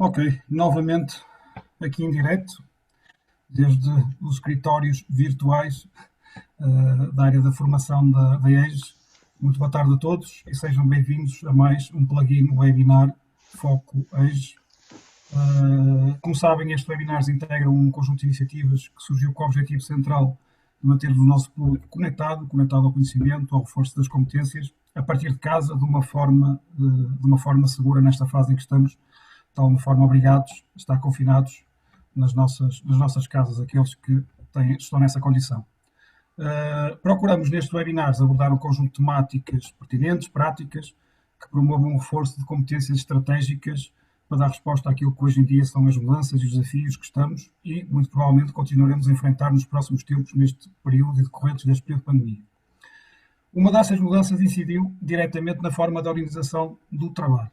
Ok, novamente aqui em direto, desde os escritórios virtuais da área da formação da EGES. Muito boa tarde a todos e sejam bem-vindos a mais um plugin webinar Foco EGES. Como sabem, estes webinars integram um conjunto de iniciativas que surgiu com o objetivo central de manter o nosso público conectado ao conhecimento, ao reforço das competências, a partir de casa, de uma forma segura nesta fase em que estamos, de alguma forma obrigados a estar confinados nas nossas casas, aqueles que estão nessa condição. Procuramos nestes webinars abordar um conjunto de temáticas pertinentes, práticas, que promovam um reforço de competências estratégicas para dar resposta àquilo que hoje em dia são as mudanças e os desafios que estamos e, muito provavelmente, continuaremos a enfrentar nos próximos tempos neste período e decorrentes deste período de pandemia. Uma dessas mudanças incidiu diretamente na forma da organização do trabalho.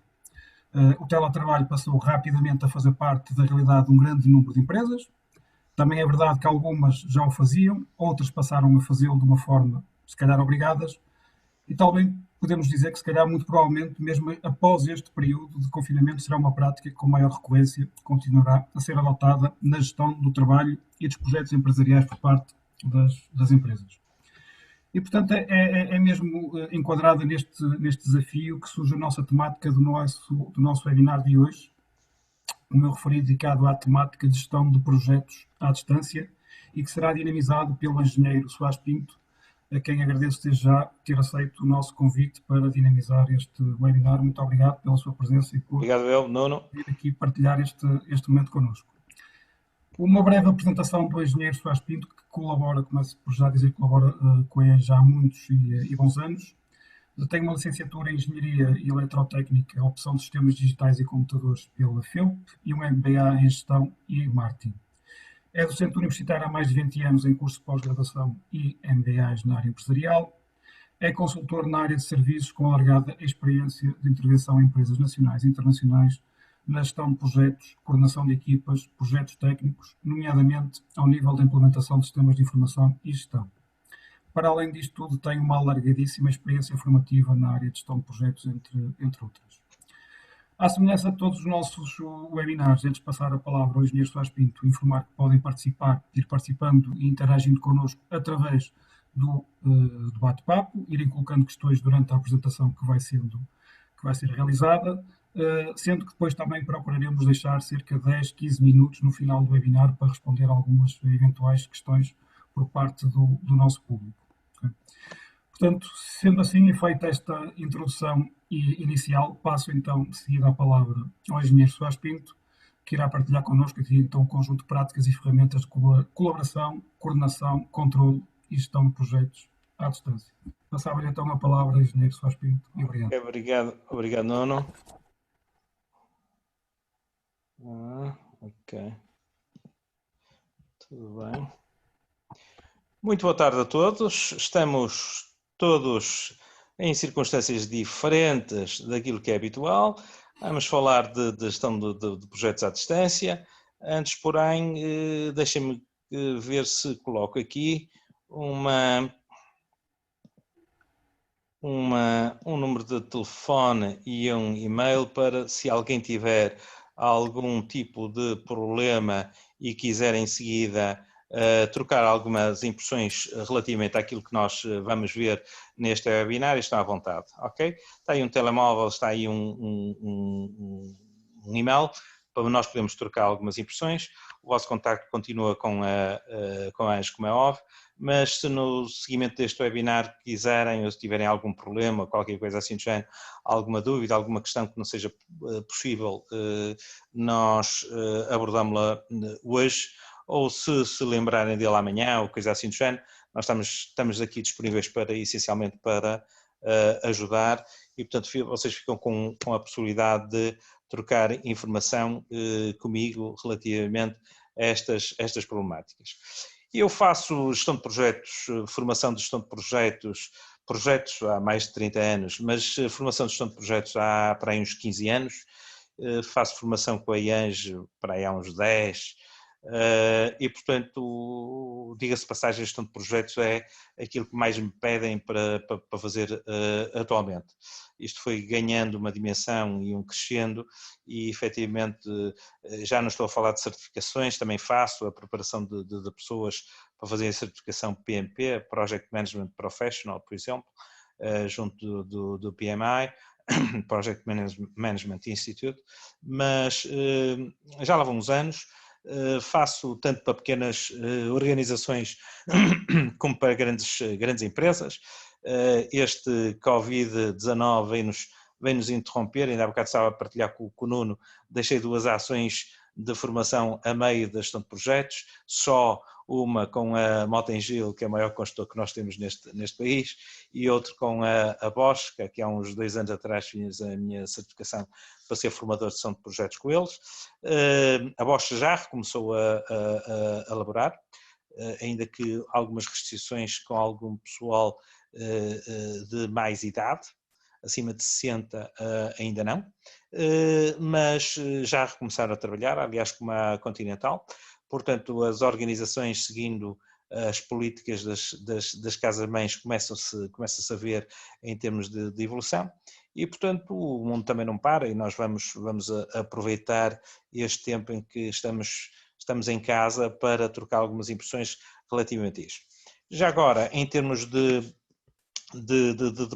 O teletrabalho passou rapidamente a fazer parte da realidade de um grande número de empresas. Também é verdade que algumas já o faziam, outras passaram a fazê-lo de uma forma, se calhar, obrigadas, e talvez podemos dizer que, se calhar, muito provavelmente, mesmo após este período de confinamento, será uma prática que, com maior recorrência, continuará a ser adotada na gestão do trabalho e dos projetos empresariais por parte das empresas. E, portanto, é mesmo enquadrada neste desafio que surge a nossa temática do nosso webinar de hoje, como eu referi, dedicado à temática de gestão de projetos à distância e que será dinamizado pelo engenheiro Soares Pinto, a quem agradeço desde já ter aceito o nosso convite para dinamizar este webinar. Muito obrigado pela sua presença e por Obrigado, Nuno. vir aqui partilhar este momento connosco. Uma breve apresentação do engenheiro Soares Pinto, que colabora, começo por já dizer, colabora com a EN já há muitos e bons anos. Tem uma licenciatura em Engenharia e Eletrotécnica, opção de Sistemas Digitais e Computadores pela FEUP e um MBA em Gestão e Marketing. É docente universitário há mais de 20 anos em curso de pós-graduação e MBAs na área empresarial. É consultor na área de serviços com alargada experiência de intervenção em empresas nacionais e internacionais na gestão de projetos, coordenação de equipas, projetos técnicos, nomeadamente ao nível da implementação de sistemas de informação e gestão. Para além disto tudo, tem uma alargadíssima experiência formativa na área de gestão de projetos, entre outras. À semelhança de todos os nossos webinars, antes de passar a palavra ao engenheiro Soares Pinto, informar que podem participar, ir participando e interagindo connosco através do bate-papo, irem colocando questões durante a apresentação que vai ser realizada, sendo que depois também procuraremos deixar cerca de 10, 15 minutos no final do webinar para responder a algumas eventuais questões por parte do nosso público. Portanto, sendo assim, feita esta introdução inicial, passo então de seguida a palavra ao engenheiro Soares Pinto, que irá partilhar connosco aqui então um conjunto de práticas e ferramentas de colaboração, coordenação, controle e gestão de projetos à distância. Passava-lhe então a palavra, engenheiro Soares Pinto, e obrigado. Obrigado, Nuno. Ok. Tudo bem. Muito boa tarde a todos. Estamos todos em circunstâncias diferentes daquilo que é habitual. Vamos falar de gestão de projetos à distância. Antes, porém, deixem-me ver se coloco aqui um número de telefone e um e-mail para, se alguém tiver algum tipo de problema e quiser em seguida trocar algumas impressões relativamente àquilo que nós vamos ver neste webinar, estão à vontade, ok? Está aí um telemóvel, está aí um e-mail, para nós podermos trocar algumas impressões. O vosso contacto continua com a ANGE, como é óbvio, mas se no seguimento deste webinar quiserem, ou se tiverem algum problema, qualquer coisa assim do género, alguma dúvida, alguma questão que não seja possível, nós abordamos-la hoje, ou se lembrarem dele amanhã, ou coisa assim do género, nós estamos aqui disponíveis essencialmente para ajudar, e portanto vocês ficam com a possibilidade de trocar informação comigo relativamente a estas problemáticas. Eu faço gestão de projetos, formação de gestão de projetos há mais de 30 anos, mas formação de gestão de projetos há para aí uns 15 anos. Faço formação com a IANGE para aí há uns 10, E, portanto, diga-se de passagem, a gestão de projetos é aquilo que mais me pedem para fazer atualmente. Isto foi ganhando uma dimensão e um crescendo e, efetivamente, já não estou a falar de certificações, também faço a preparação de pessoas para fazer a certificação PMP, Project Management Professional, por exemplo, junto do PMI, Project Management Institute, mas já lá vão uns anos. Faço tanto para pequenas organizações como para grandes empresas. Este Covid-19 vem-nos interromper, ainda há bocado estava a partilhar com o Nuno, deixei 2 ações de formação a meio da gestão de projetos, só uma com a Motengil, que é o maior consultor que nós temos neste país, e outro com a Bosch, que há uns 2 anos atrás fiz a minha certificação para ser formador de gestão de projetos com eles. A Bosch já recomeçou a elaborar, ainda que algumas restrições com algum pessoal de mais idade, acima de 60 ainda não, mas já recomeçaram a trabalhar, aliás como a Continental. Portanto, as seguindo as políticas das casas-mães começa-se a ver em termos de evolução e, portanto, o mundo também não para e nós vamos aproveitar este tempo em que estamos em casa para trocar algumas impressões relativamente a isto. Já agora, em termos de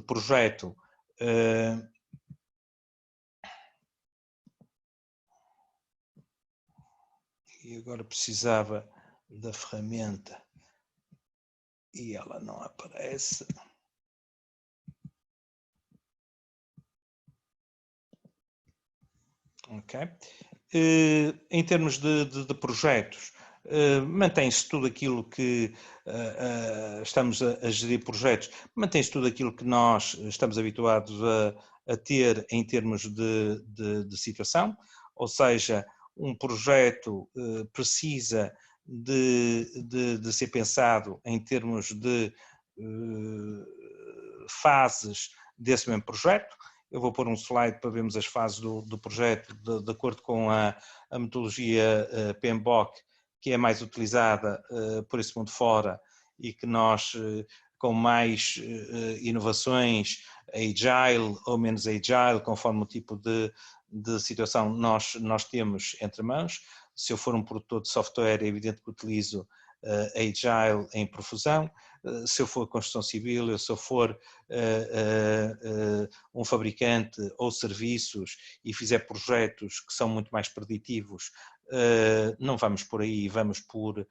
projeto, e agora precisava da ferramenta e ela não aparece. Ok. Em termos de projetos, mantém-se tudo aquilo que estamos a gerir projetos, mantém-se tudo aquilo que nós estamos habituados a ter em termos de situação, ou seja, um projeto precisa de ser pensado em termos de fases desse mesmo projeto. Eu vou pôr um slide para vermos as fases do projeto de acordo com a metodologia PMBOK, que é mais utilizada por esse mundo fora e que nós, com mais inovações, agile ou menos agile, conforme o tipo de situação nós temos entre mãos. Se eu for um produtor de software, é evidente que utilizo agile em profusão. Se eu for construção civil, se eu for um fabricante ou serviços e fizer projetos que são muito mais preditivos, não vamos por aí, vamos por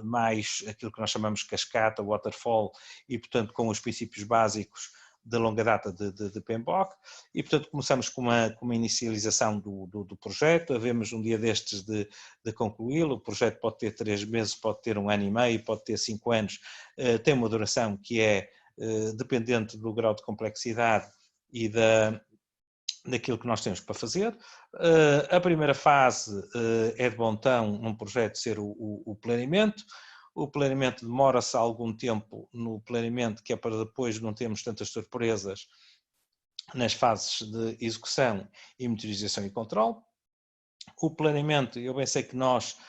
mais aquilo que nós chamamos cascata, waterfall, e portanto com os princípios básicos de longa data de PMBOK, e portanto começamos com uma inicialização do projeto, havemos um dia destes de concluí-lo. O projeto pode ter 3 meses, pode ter 1 ano e meio, pode ter 5 anos, tem uma duração que é dependente do grau de complexidade e daquilo que nós temos para fazer. A primeira fase é de bom tom num projeto ser o planeamento. O planeamento demora-se algum tempo no planeamento, que é para depois não termos tantas surpresas nas fases de execução e monitorização e controle. O planeamento, eu bem sei que nós,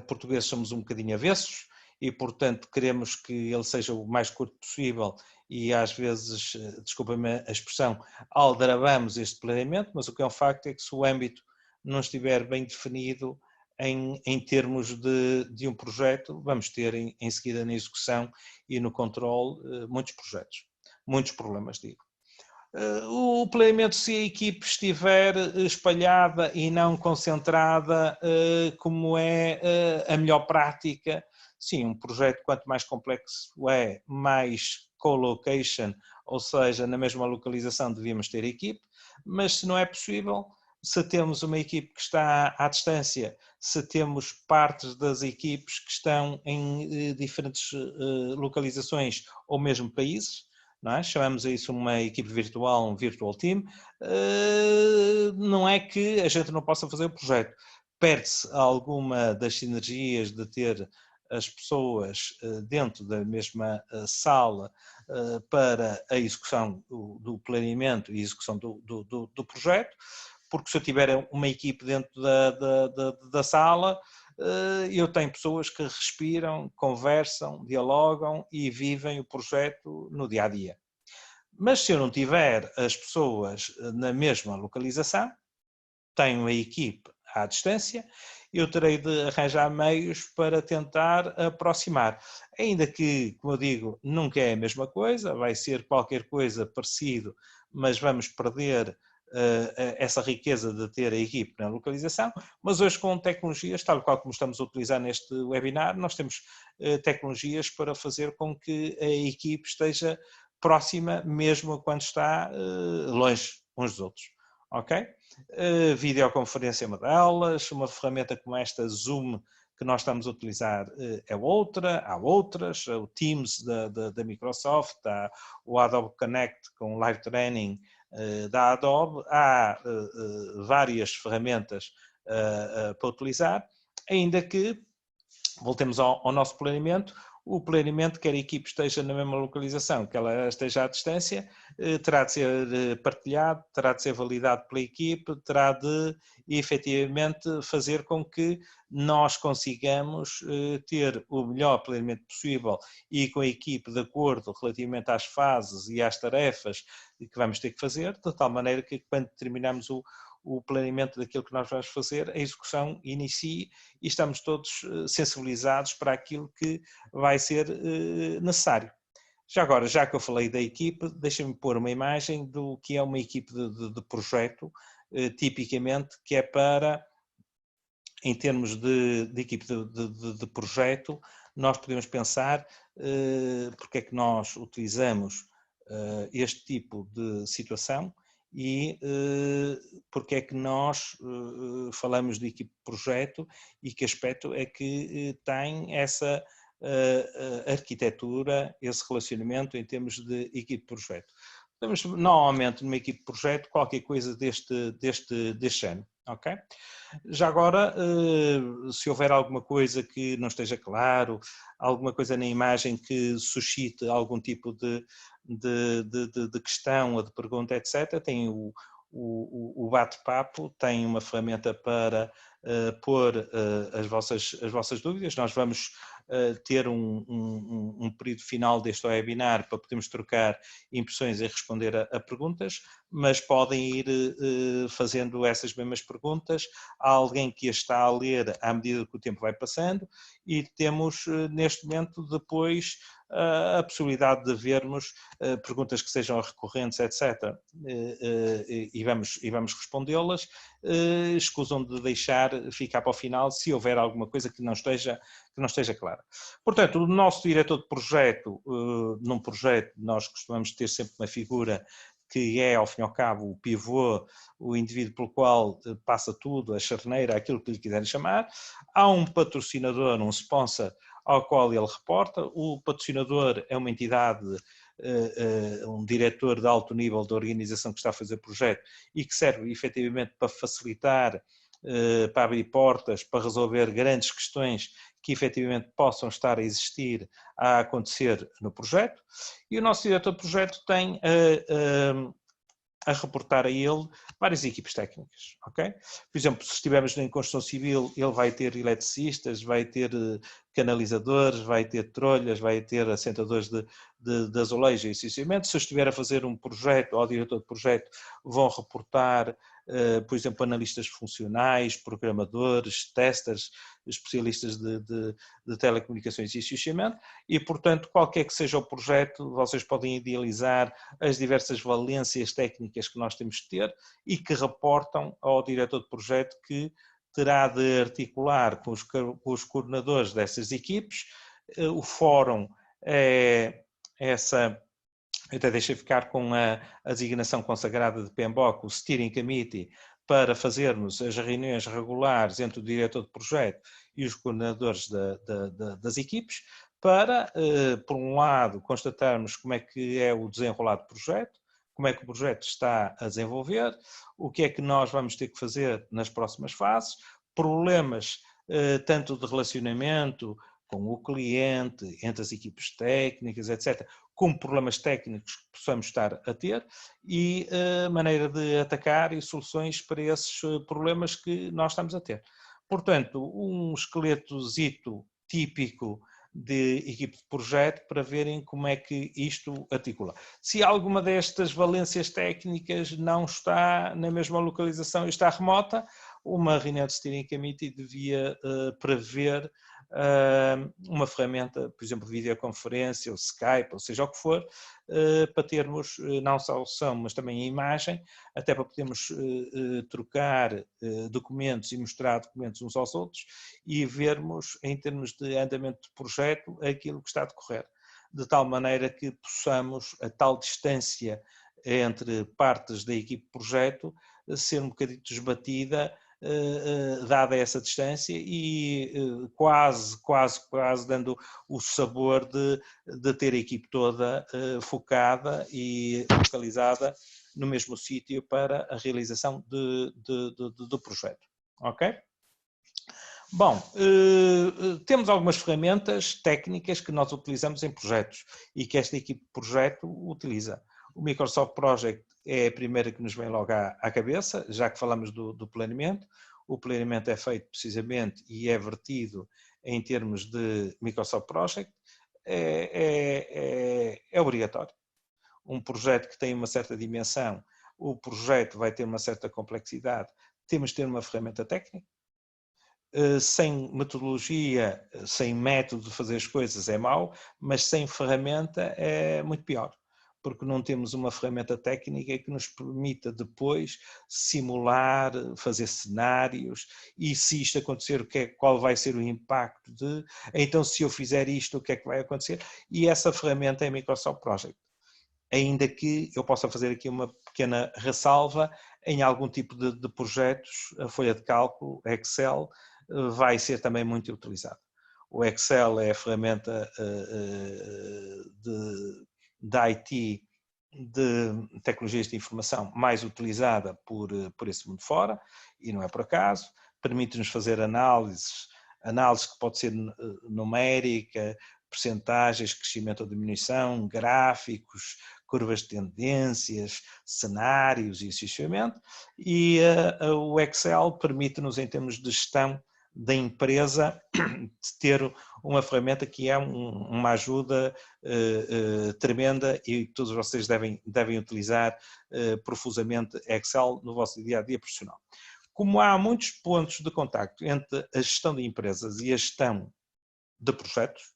portugueses, somos um bocadinho avessos e, portanto, queremos que ele seja o mais curto possível e, às vezes, desculpa-me a expressão, aldrabamos este planeamento, mas o que é um facto é que se o âmbito não estiver bem definido em termos de um projeto, vamos ter em seguida na execução e no controle muitos projetos, muitos problemas, digo. O planeamento, se a equipe estiver espalhada e não concentrada, como é a melhor prática, sim, um projeto quanto mais complexo é, mais co-location, ou seja, na mesma localização devíamos ter equipe, mas se não é possível, se temos uma equipe que está à distância, se temos partes das equipes que estão em diferentes localizações ou mesmo países, não é? Chamamos a isso uma equipe virtual, um virtual team, não é que a gente não possa fazer o projeto. Perde-se alguma das sinergias de ter as pessoas dentro da mesma sala para a execução do planeamento e execução do projeto. porque se eu tiver uma equipe dentro da sala, eu tenho pessoas que respiram, conversam, dialogam e vivem o projeto no dia a dia. Mas se eu não tiver as pessoas na mesma localização, tenho a equipe à distância, eu terei de arranjar meios para tentar aproximar. Ainda que, como eu digo, nunca é a mesma coisa, vai ser qualquer coisa parecido, mas vamos perder essa riqueza de ter a equipe na localização, mas hoje com tecnologias, tal qual como estamos a utilizar neste webinar, nós temos tecnologias para fazer com que a equipe esteja próxima, mesmo quando está longe uns dos outros. Ok? Videoconferência é uma delas, uma ferramenta como esta, Zoom, que nós estamos a utilizar é outra, há outras, o Teams da Microsoft, há o Adobe Connect com Live Training da Adobe, há várias ferramentas para utilizar, ainda que, voltemos ao nosso planeamento, o planeamento, quer a equipe esteja na mesma localização, que ela esteja à distância, terá de ser partilhado, terá de ser validado pela equipe, terá de efetivamente fazer com que nós consigamos ter o melhor planeamento possível e com a equipe de acordo relativamente às fases e às tarefas que vamos ter que fazer, de tal maneira que quando terminamos o planeamento daquilo que nós vamos fazer, a execução inicie e estamos todos sensibilizados para aquilo que vai ser necessário. Já agora, já que eu falei da equipe, deixem-me pôr uma imagem do que é uma equipe de projeto, tipicamente, que é para, em termos de equipe de projeto, nós podemos pensar porque é que nós utilizamos este tipo de situação e porque é que nós falamos de equipe de projeto e que aspecto é que tem essa arquitetura, esse relacionamento em termos de equipe de projeto. Temos normalmente numa equipe de projeto qualquer coisa deste género, ok? Já agora, se houver alguma coisa que não esteja claro, alguma coisa na imagem que suscite algum tipo de questão ou de pergunta, etc., tem o bate-papo, tem uma ferramenta para pôr as vossas dúvidas. Nós vamos ter um período final deste webinar para podermos trocar impressões e responder a perguntas, mas podem ir fazendo essas mesmas perguntas a alguém que as está a ler à medida que o tempo vai passando e temos neste momento depois a possibilidade de vermos perguntas que sejam recorrentes, etc. E vamos respondê-las. Escusam de deixar ficar para o final se houver alguma coisa que não esteja clara. Portanto, o nosso diretor de projeto, num projeto nós costumamos ter sempre uma figura que é, ao fim e ao cabo, o pivô, o indivíduo pelo qual passa tudo, a charneira, aquilo que lhe quiserem chamar. Há um patrocinador, um sponsor, ao qual ele reporta. O patrocinador é uma entidade, um diretor de alto nível da organização que está a fazer o projeto e que serve efetivamente para facilitar, para abrir portas, para resolver grandes questões que efetivamente possam estar a existir, a acontecer no projeto. E o nosso diretor de projeto tem a reportar a ele várias equipes técnicas, ok? Por exemplo, se estivermos em construção civil, ele vai ter eletricistas, vai ter canalizadores, vai ter trolhas, vai ter assentadores de azulejo e cimento. Se eu estiver a fazer um projeto, ao diretor de projeto, vão reportar, por exemplo, analistas funcionais, programadores, testers, especialistas de telecomunicações e associamento, e, portanto, qualquer que seja o projeto, vocês podem idealizar as diversas valências técnicas que nós temos de ter e que reportam ao diretor de projeto que terá de articular com os coordenadores dessas equipes. O fórum é essa, eu até deixei ficar com a designação consagrada de PMBOK, o Steering Committee, para fazermos as reuniões regulares entre o diretor de projeto e os coordenadores das equipes, para, por um lado, constatarmos como é que é o desenrolar do projeto, como é que o projeto está a desenvolver, o que é que nós vamos ter que fazer nas próximas fases, problemas tanto de relacionamento com o cliente, entre as equipes técnicas, etc., como problemas técnicos que possamos estar a ter e maneira de atacar e soluções para esses problemas que nós estamos a ter. Portanto, um esqueletozito típico de equipe de projeto para verem como é que isto articula. Se alguma destas valências técnicas não está na mesma localização e está remota, uma reunião de Steering Committee devia prever uma ferramenta, por exemplo, videoconferência ou Skype, ou seja o que for, para termos não só o som, mas também a imagem, até para podermos trocar documentos e mostrar documentos uns aos outros e vermos, em termos de andamento de projeto, aquilo que está a decorrer. De tal maneira que possamos, a tal distância entre partes da equipe de projeto, ser um bocadinho esbatida, dada essa distância e quase dando o sabor de ter a equipe toda focada e localizada no mesmo sítio para a realização do projeto. Ok? Bom, temos algumas ferramentas técnicas que nós utilizamos em projetos e que esta equipe de projeto utiliza. O Microsoft Project é a primeira que nos vem logo à cabeça, já que falamos do planeamento. O planeamento é feito precisamente e é vertido em termos de Microsoft Project. É obrigatório. Um projeto que tem uma certa dimensão, o projeto vai ter uma certa complexidade, temos de ter uma ferramenta técnica. Sem metodologia, sem método de fazer as coisas é mau, mas sem ferramenta é muito pior, porque não temos uma ferramenta técnica que nos permita depois simular, fazer cenários e se isto acontecer, qual vai ser o impacto de, então se eu fizer isto, o que é que vai acontecer? E essa ferramenta é a Microsoft Project. Ainda que eu possa fazer aqui uma pequena ressalva, em algum tipo de projetos, a folha de cálculo, Excel, vai ser também muito utilizado. O Excel é a ferramenta de IT, de tecnologias de informação mais utilizada por esse mundo fora, e não é por acaso, permite-nos fazer análise que pode ser numérica, percentagens, crescimento ou diminuição, gráficos, curvas de tendências, cenários e associamento, e o Excel permite-nos, em termos de gestão da empresa, ter uma ferramenta que é uma ajuda tremenda e que todos vocês devem utilizar profusamente Excel no vosso dia-a-dia profissional. Como há muitos pontos de contacto entre a gestão de empresas e a gestão de projetos,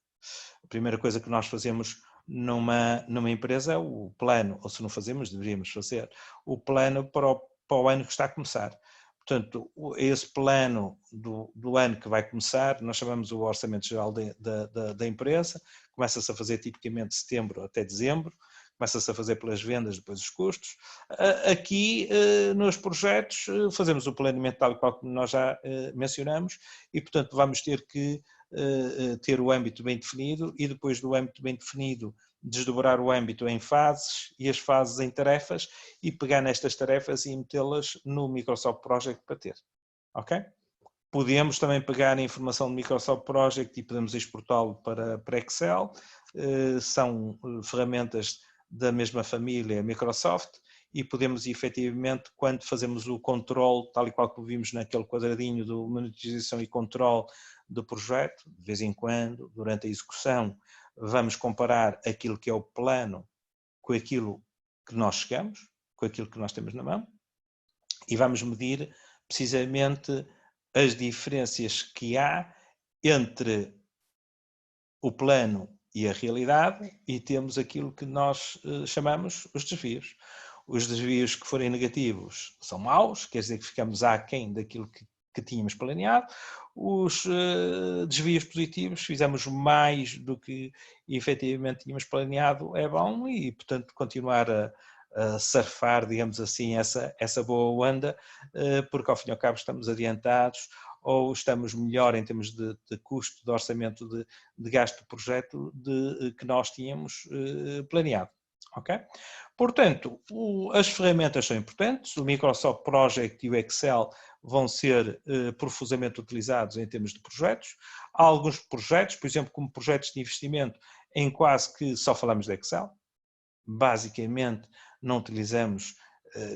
a primeira coisa que nós fazemos numa empresa é o plano, ou se não fazemos, deveríamos fazer, o plano para o ano que está a começar. Portanto, esse plano do ano que vai começar, nós chamamos o Orçamento Geral da empresa, começa-se a fazer tipicamente de setembro até dezembro, começa-se a fazer pelas vendas, depois os custos. Aqui, nos projetos, fazemos o planeamento tal e qual como nós já mencionamos e, portanto, vamos ter que ter o âmbito bem definido e depois do âmbito bem definido desdobrar o âmbito em fases e as fases em tarefas e pegar nestas tarefas e metê-las no Microsoft Project para ter, ok? Podemos também pegar a informação do Microsoft Project e podemos exportá-lo para Excel, são ferramentas da mesma família Microsoft e podemos efetivamente, quando fazemos o controle, tal e qual que vimos naquele quadradinho do monitorização e controle do projeto, de vez em quando, durante a execução, vamos comparar aquilo que é o plano com aquilo que nós chegamos, com aquilo que nós temos na mão, e vamos medir precisamente as diferenças que há entre o plano e a realidade e temos aquilo que nós chamamos os desvios. Os desvios que forem negativos são maus, quer dizer que ficamos aquém daquilo que tínhamos planeado. Os desvios positivos, fizemos mais do que efetivamente tínhamos planeado, é bom e, portanto, continuar a surfar, digamos assim, essa boa onda, porque ao fim e ao cabo estamos adiantados ou estamos melhor em termos de custo, de orçamento, de gasto do projeto que nós tínhamos planeado. Ok? Portanto, as ferramentas são importantes, o Microsoft Project e o Excel vão ser profusamente utilizados em termos de projetos. Há alguns projetos, por exemplo, como projetos de investimento, em quase que só falamos de Excel. Basicamente, não utilizamos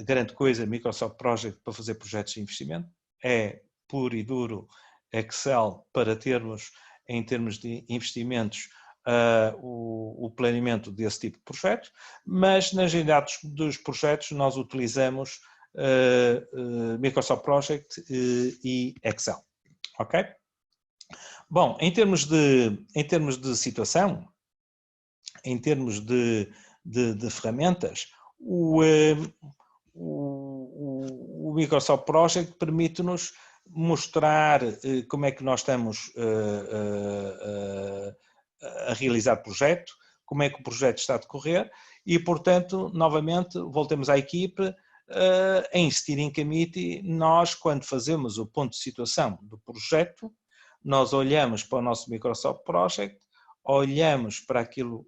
grande coisa Microsoft Project para fazer projetos de investimento. É puro e duro Excel para termos, em termos de investimentos, o planeamento desse tipo de projetos, mas na realidade dos projetos nós utilizamos Microsoft Project e Excel. Ok? Bom, em termos de situação, em termos de ferramentas, o Microsoft Project permite-nos mostrar como é que nós estamos a realizar o projeto, como é que o projeto está a decorrer e, portanto, novamente, voltemos à equipe, em Steering Committee, nós, quando fazemos o ponto de situação do projeto, nós olhamos para o nosso Microsoft Project, olhamos para aquilo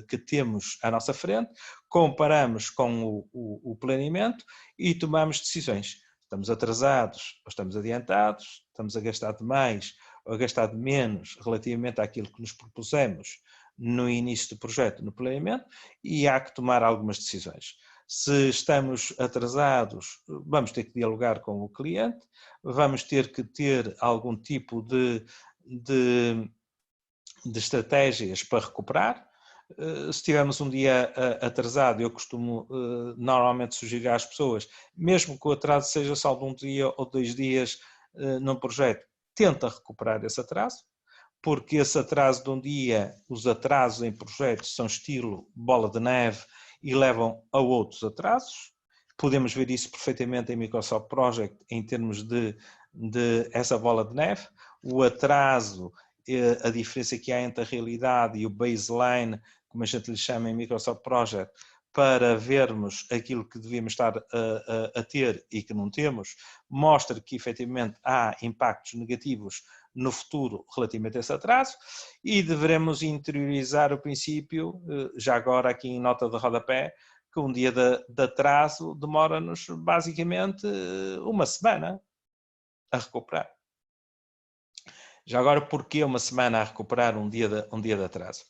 que temos à nossa frente, comparamos com o planeamento e tomamos decisões. Estamos atrasados ou estamos adiantados, estamos a gastar de mais ou a gastar de menos relativamente àquilo que nos propusemos no início do projeto, no planeamento, e há que tomar algumas decisões. Se estamos atrasados, vamos ter que dialogar com o cliente, vamos ter que ter algum tipo de estratégias para recuperar. Se tivermos um dia atrasado, eu costumo normalmente sugerir às pessoas, mesmo que o atraso seja só de um dia ou 2 dias num projeto, tenta recuperar esse atraso, porque esse atraso de um dia, os atrasos em projetos são estilo bola de neve e levam a outros atrasos. Podemos ver isso perfeitamente em Microsoft Project em termos de essa bola de neve. O atraso, a diferença que há entre a realidade e o baseline, como a gente lhe chama em Microsoft Project, para vermos aquilo que devíamos estar a ter e que não temos, mostra que efetivamente há impactos negativos no futuro relativamente a esse atraso e deveremos interiorizar o princípio, já agora aqui em nota de rodapé, que um dia de atraso demora-nos basicamente uma semana a recuperar. Já agora, porquê uma semana a recuperar um dia de atraso?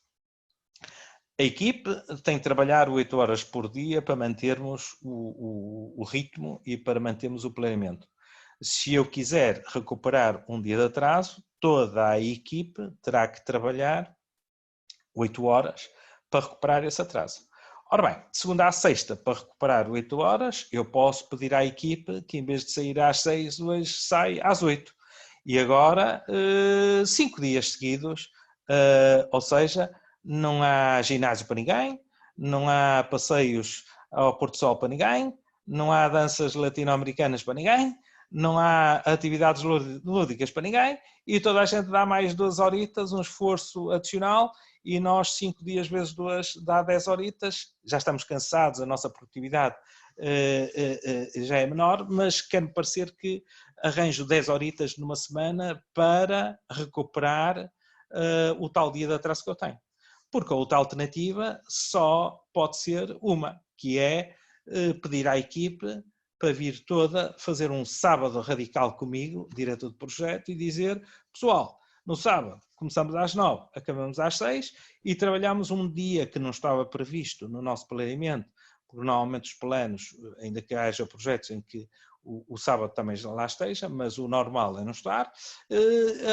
A equipe tem que trabalhar 8 horas por dia para mantermos o ritmo e para mantermos o planeamento. Se eu quiser recuperar um dia de atraso, toda a equipe terá que trabalhar 8 horas para recuperar esse atraso. Ora bem, de segunda à sexta, para recuperar 8 horas, eu posso pedir à equipe que em vez de sair às 6, hoje sai às 8. E agora, 5 dias seguidos, ou seja, não há ginásio para ninguém, não há passeios ao Porto Sol para ninguém, não há danças latino-americanas para ninguém, não há atividades lúdicas para ninguém e toda a gente dá mais 2 horitas, um esforço adicional e nós 5 dias vezes 2 dá 10 horitas, já estamos cansados, a nossa produtividade já é menor, mas quer-me parecer que arranjo 10 horitas numa semana para recuperar o tal dia de atraso que eu tenho. Porque a outra alternativa só pode ser uma, que é pedir à equipe para vir toda fazer um sábado radical comigo, diretor de projeto, e dizer, pessoal, no sábado começamos às 9, acabamos às 6 e trabalhamos um dia que não estava previsto no nosso planeamento, porque normalmente os planos, ainda que haja projetos em que o sábado também já lá esteja, mas o normal é não estar,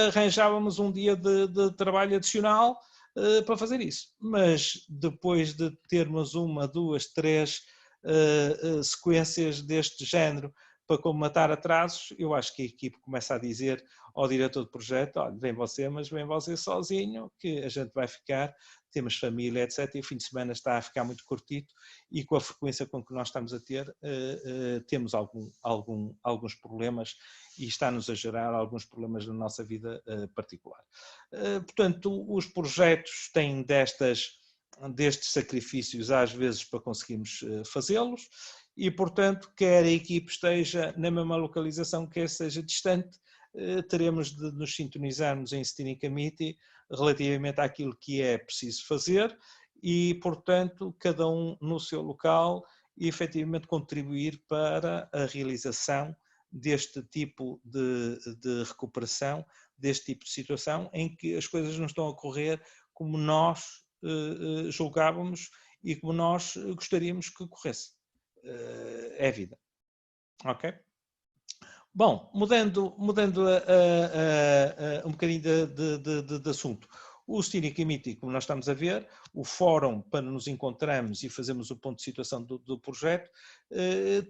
arranjávamos um dia de trabalho adicional para fazer isso. Mas depois de termos 1, 2, 3 sequências deste género para combater atrasos, eu acho que a equipe começa a dizer ao diretor de projeto, olha, vem você, mas vem você sozinho, que a gente vai ficar, temos família, etc. E o fim de semana está a ficar muito curtito e com a frequência com que nós estamos a ter, temos alguns problemas e está-nos a gerar alguns problemas na nossa vida particular. Portanto, os projetos têm destes sacrifícios às vezes para conseguirmos fazê-los e, portanto, quer a equipe esteja na mesma localização, quer seja distante, teremos de nos sintonizarmos em Steering Committee relativamente àquilo que é preciso fazer e, portanto, cada um no seu local e efetivamente contribuir para a realização deste tipo de recuperação, deste tipo de situação em que as coisas não estão a correr como nós julgávamos e como nós gostaríamos que corresse. É a vida. Ok? Bom, mudando um bocadinho de assunto. O Steering Committee, como nós estamos a ver, o fórum para nos encontrarmos e fazermos o ponto de situação do projeto,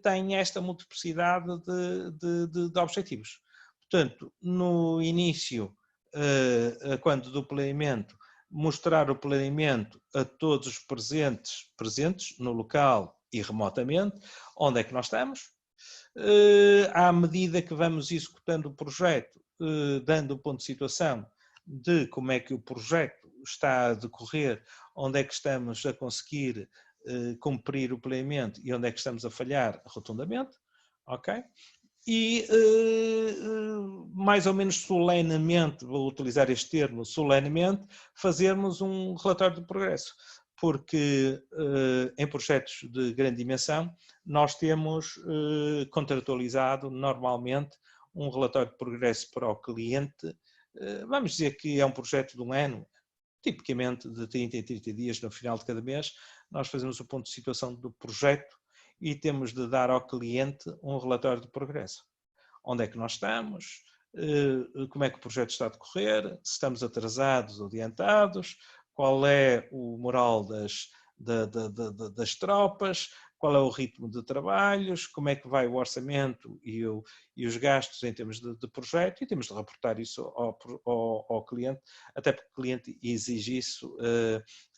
tem esta multiplicidade de objetivos. Portanto, no início, quando do planeamento, mostrar o planeamento a todos os presentes no local e remotamente, onde é que nós estamos. À medida que vamos executando o projeto, dando um ponto de situação de como é que o projeto está a decorrer, onde é que estamos a conseguir cumprir o planeamento e onde é que estamos a falhar rotundamente, ok? E mais ou menos solenemente, vou utilizar este termo, solenemente, fazermos um relatório de progresso. Porque em projetos de grande dimensão nós temos contratualizado normalmente um relatório de progresso para o cliente, vamos dizer que é um projeto de um ano, tipicamente de 30 em 30 dias no final de cada mês, nós fazemos o ponto de situação do projeto e temos de dar ao cliente um relatório de progresso. Onde é que nós estamos, como é que o projeto está a decorrer, se estamos atrasados ou adiantados, qual é o moral das tropas, qual é o ritmo de trabalhos, como é que vai o orçamento e os gastos em termos de projeto, e temos de reportar isso ao cliente, até porque o cliente exige isso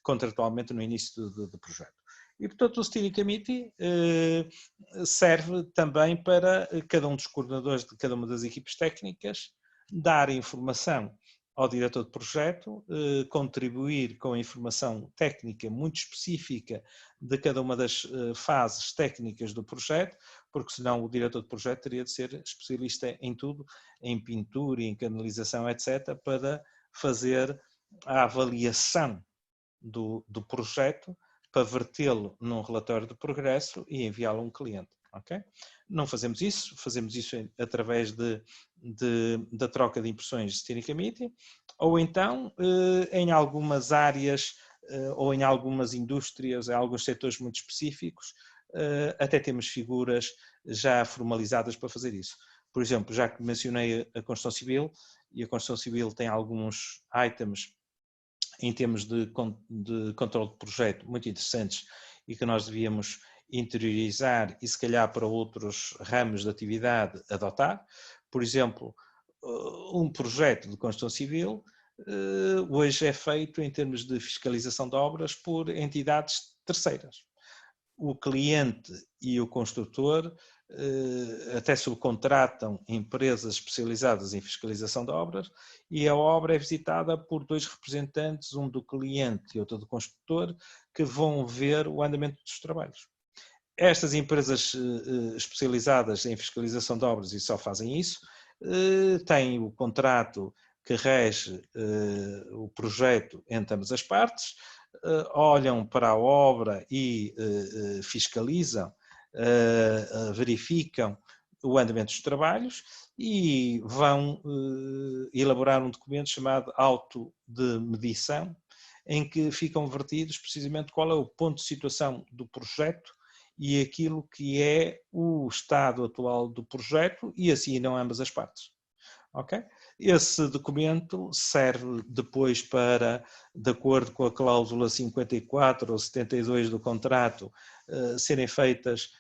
contratualmente no início do projeto. E, portanto, o Steering Committee serve também para cada um dos coordenadores de cada uma das equipes técnicas dar informação ao diretor de projeto, contribuir com a informação técnica muito específica de cada uma das fases técnicas do projeto, porque senão o diretor de projeto teria de ser especialista em tudo, em pintura, em canalização, etc., para fazer a avaliação do projeto, para vertê-lo num relatório de progresso e enviá-lo a um cliente. Okay? Não fazemos isso através da troca de impressões de Steering Committee, ou então em algumas áreas ou em algumas indústrias, em alguns setores muito específicos, até temos figuras já formalizadas para fazer isso. Por exemplo, já que mencionei a construção civil, e a construção civil tem alguns items em termos de controle de projeto muito interessantes e que nós devíamos interiorizar e se calhar para outros ramos de atividade adotar. Por exemplo, um projeto de construção civil hoje é feito em termos de fiscalização de obras por entidades terceiras. O cliente e o construtor até subcontratam empresas especializadas em fiscalização de obras e a obra é visitada por dois representantes, um do cliente e outro do construtor, que vão ver o andamento dos trabalhos. Estas empresas especializadas em fiscalização de obras e só fazem isso, têm o contrato que rege o projeto entre ambas as partes, olham para a obra e fiscalizam, verificam o andamento dos trabalhos e vão elaborar um documento chamado auto de medição, em que ficam vertidos precisamente qual é o ponto de situação do projeto e aquilo que é o estado atual do projeto e assinam ambas as partes. Ok? Esse documento serve depois para, de acordo com a cláusula 54 ou 72 do contrato, serem feitas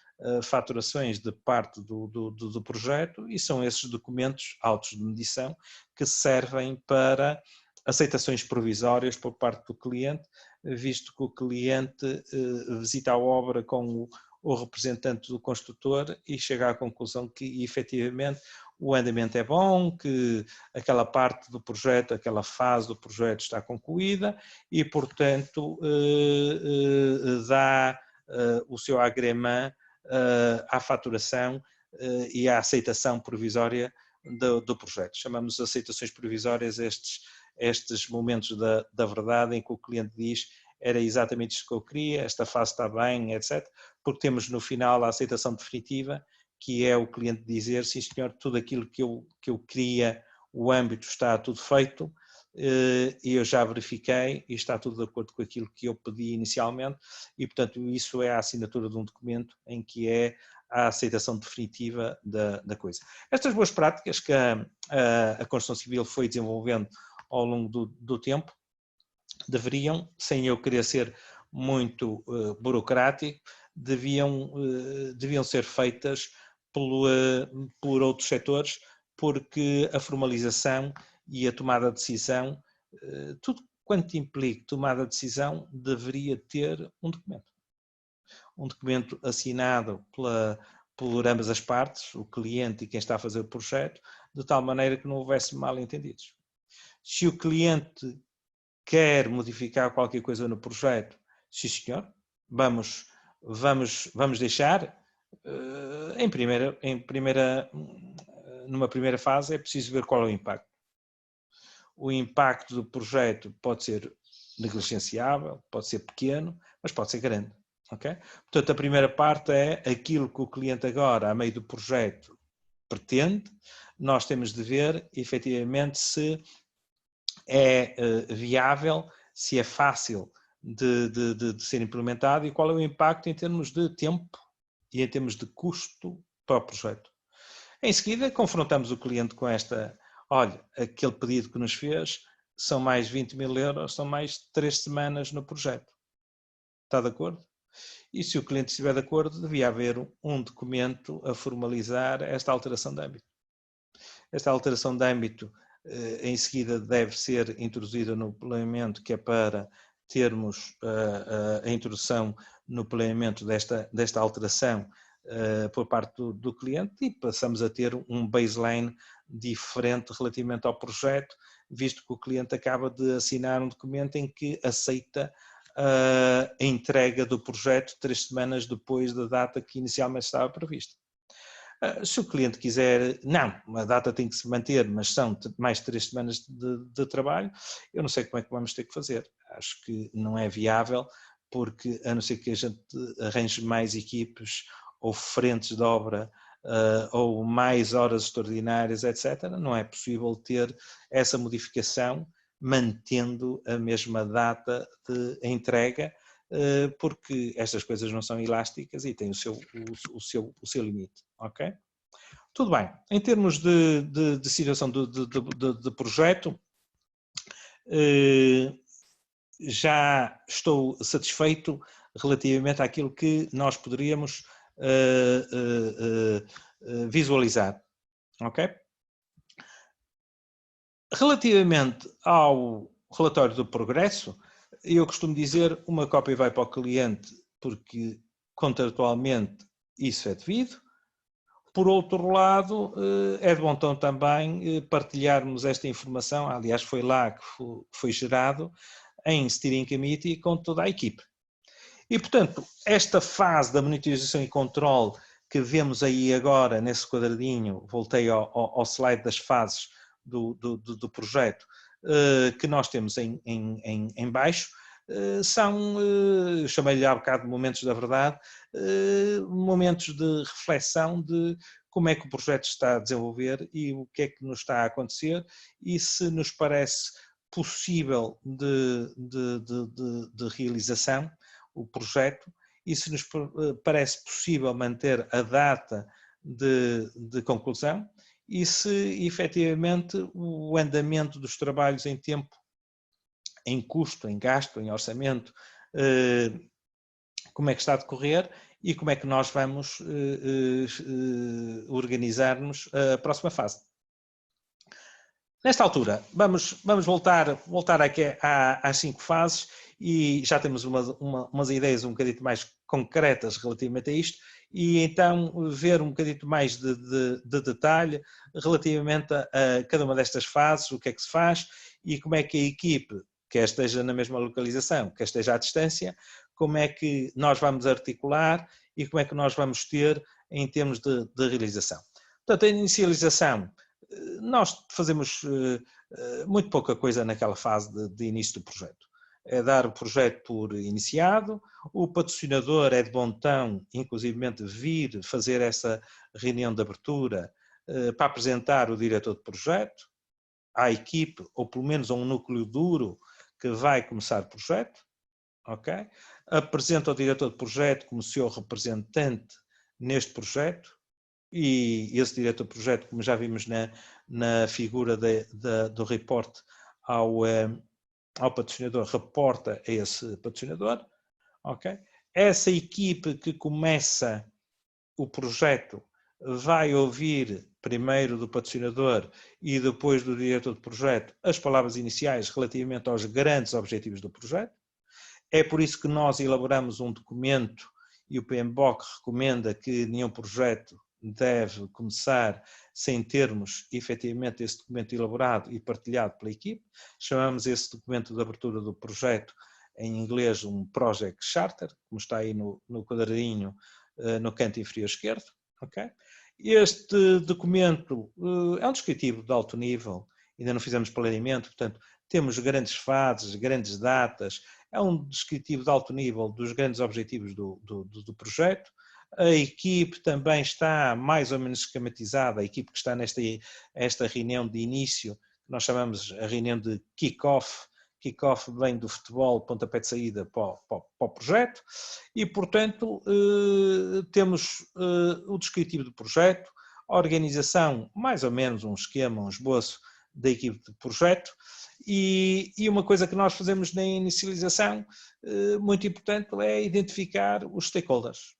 faturações de parte do projeto, e são esses documentos, autos de medição, que servem para aceitações provisórias por parte do cliente, visto que o cliente visita a obra com o representante do construtor e chega à conclusão que efetivamente o andamento é bom, que aquela parte do projeto, aquela fase do projeto está concluída e, portanto, dá o seu agrément à faturação e à aceitação provisória do projeto. Chamamos de aceitações provisórias estes momentos da verdade em que o cliente diz: era exatamente isto que eu queria, esta fase está bem, etc. Porque temos no final a aceitação definitiva, que é o cliente dizer: sim senhor, tudo aquilo que eu queria, o âmbito está tudo feito, e eu já verifiquei e está tudo de acordo com aquilo que eu pedi inicialmente e, portanto, isso é a assinatura de um documento em que é a aceitação definitiva da coisa. Estas boas práticas que a construção civil foi desenvolvendo ao longo do tempo deveriam, sem eu querer ser muito burocrático, deviam ser feitas por outros setores, porque a formalização e a tomada de decisão, tudo quanto implique tomada de decisão, deveria ter um documento. Um documento assinado por ambas as partes, o cliente e quem está a fazer o projeto, de tal maneira que não houvesse mal-entendidos. Se o cliente quer modificar qualquer coisa no projeto, sim senhor, vamos deixar. Numa primeira fase é preciso ver qual é o impacto. O impacto do projeto pode ser negligenciável, pode ser pequeno, mas pode ser grande. Okay? Portanto, a primeira parte é aquilo que o cliente agora, a meio do projeto, pretende. Nós temos de ver, efetivamente, se é viável, se é fácil de ser implementado e qual é o impacto em termos de tempo e em termos de custo para o projeto. Em seguida, confrontamos o cliente com esta, olha, aquele pedido que nos fez são mais 20 mil euros, são mais 3 semanas no projeto. Está de acordo? E se o cliente estiver de acordo, devia haver um documento a formalizar esta alteração de âmbito. Esta alteração de âmbito, em seguida, deve ser introduzida no planeamento, que é para termos a introdução no planeamento desta alteração por parte do cliente e passamos a ter um baseline diferente relativamente ao projeto, visto que o cliente acaba de assinar um documento em que aceita a entrega do projeto 3 semanas depois da data que inicialmente estava prevista. Se o cliente quiser, não, a data tem que se manter, mas são mais 3 semanas de trabalho, eu não sei como é que vamos ter que fazer. Acho que não é viável, porque a não ser que a gente arranje mais equipes ou frentes de obra ou mais horas extraordinárias, etc., não é possível ter essa modificação mantendo a mesma data de entrega, porque estas coisas não são elásticas e têm o seu limite, ok? Tudo bem. Em termos de situação de projeto, já estou satisfeito relativamente àquilo que nós poderíamos visualizar, ok? Relativamente ao relatório do progresso, eu costumo dizer uma cópia vai para o cliente porque contratualmente isso é devido. Por outro lado, é de bom tom também partilharmos esta informação, aliás foi lá que foi gerado, em Steering Committee com toda a equipe. E portanto, esta fase da monitorização e controle que vemos aí agora nesse quadradinho, voltei ao slide das fases do projeto, que nós temos em baixo, são, chamei-lhe há bocado de momentos da verdade, momentos de reflexão de como é que o projeto está a desenvolver e o que é que nos está a acontecer e se nos parece possível de realização o projeto e se nos parece possível manter a data de conclusão e se efetivamente o andamento dos trabalhos em tempo, em custo, em gasto, em orçamento, como é que está a decorrer e como é que nós vamos organizar-nos a próxima fase. Nesta altura, vamos voltar aqui às 5 fases e já temos umas ideias um bocadinho mais concretas relativamente a isto e então ver um bocadinho mais de detalhe relativamente a cada uma destas fases, o que é que se faz e como é que a equipe, quer esteja na mesma localização, quer esteja à distância, como é que nós vamos articular e como é que nós vamos ter em termos de realização. Portanto, a inicialização, nós fazemos muito pouca coisa naquela fase de início do projeto. É dar o projeto por iniciado, o patrocinador é de bom tom, inclusivamente vir fazer essa reunião de abertura para apresentar o diretor de projeto, à equipe, ou pelo menos a um núcleo duro que vai começar o projeto, ok? Apresenta ao diretor de projeto como seu representante neste projeto, e esse diretor de projeto, como já vimos na figura do reporte ao patrocinador, reporta a esse patrocinador, ok? Essa equipe que começa o projeto vai ouvir primeiro do patrocinador e depois do diretor de projeto as palavras iniciais relativamente aos grandes objetivos do projeto. É por isso que nós elaboramos um documento e o PMBOK recomenda que nenhum projeto deve começar sem termos efetivamente esse documento elaborado e partilhado pela equipe. Chamamos esse documento de abertura do projeto em inglês um Project Charter, como está aí no quadradinho no canto inferior esquerdo. Okay? Este documento é um descritivo de alto nível, ainda não fizemos planeamento, portanto temos grandes fases, grandes datas, é um descritivo de alto nível dos grandes objetivos do projeto. A equipe também está mais ou menos esquematizada, a equipe que está esta reunião de início, que nós chamamos a reunião de kick-off. Kick-off vem do futebol, pontapé de saída para o projeto, e portanto temos o descritivo do projeto, a organização, mais ou menos um esquema, um esboço da equipe de projeto, e uma coisa que nós fazemos na inicialização, muito importante, é identificar os stakeholders.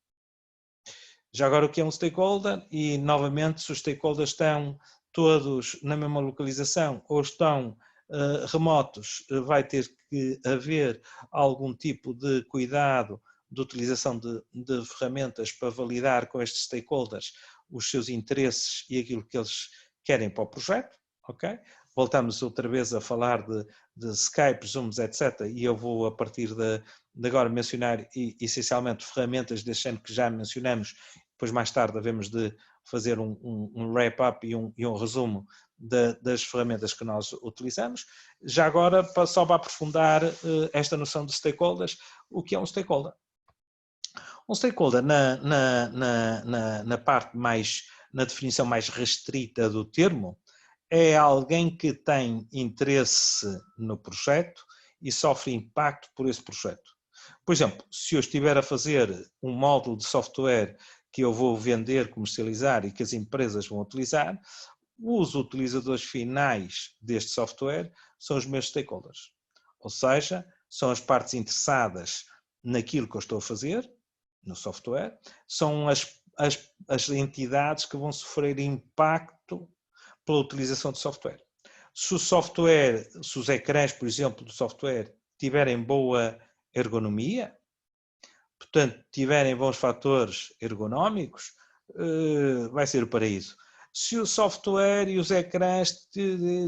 Já agora o que é um stakeholder? E novamente, se os stakeholders estão todos na mesma localização ou estão remotos, vai ter que haver algum tipo de cuidado de utilização de ferramentas para validar com estes stakeholders os seus interesses e aquilo que eles querem para o projeto, ok? Voltamos outra vez a falar de Skype, Zooms, etc. E eu vou, a partir de agora, mencionar essencialmente ferramentas deste ano que já mencionamos. Depois, mais tarde, havemos de fazer um wrap-up e um resumo das ferramentas que nós utilizamos. Já agora, só para aprofundar esta noção de stakeholders, o que é um stakeholder? Um stakeholder, na parte mais, na definição mais restrita do termo, é alguém que tem interesse no projeto e sofre impacto por esse projeto. Por exemplo, se eu estiver a fazer um módulo de software que eu vou vender, comercializar e que as empresas vão utilizar, os utilizadores finais deste software são os meus stakeholders. Ou seja, são as partes interessadas naquilo que eu estou a fazer, no software, são as entidades que vão sofrer impacto pela utilização de software. Se o software, se os ecrãs, por exemplo, do software tiverem boa ergonomia, portanto, tiverem bons fatores ergonómicos, vai ser o paraíso. Se o software e os ecrãs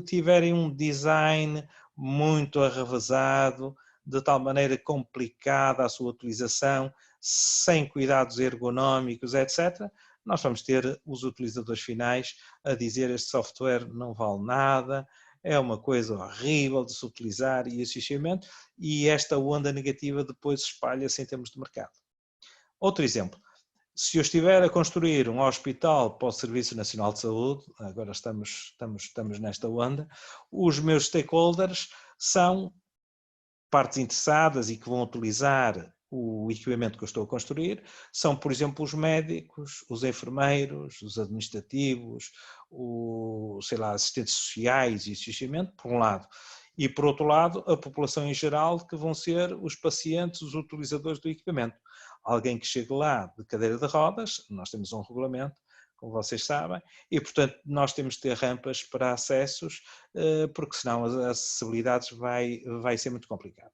tiverem um design muito arrevesado, de tal maneira complicada a sua utilização, sem cuidados ergonómicos, etc., nós vamos ter os utilizadores finais a dizer este software não vale nada, é uma coisa horrível de se utilizar e associamento, e esta onda negativa depois espalha-se em termos de mercado. Outro exemplo, se eu estiver a construir um hospital para o Serviço Nacional de Saúde, agora estamos nesta onda, os meus stakeholders são partes interessadas e que vão utilizar o equipamento que eu estou a construir, são, por exemplo, os médicos, os enfermeiros, os administrativos, assistentes sociais e associamento, por um lado. E, por outro lado, a população em geral, que vão ser os pacientes, os utilizadores do equipamento. Alguém que chegue lá de cadeira de rodas, nós temos um regulamento, como vocês sabem, e, portanto, nós temos de ter rampas para acessos, porque senão as acessibilidades vai ser muito complicado.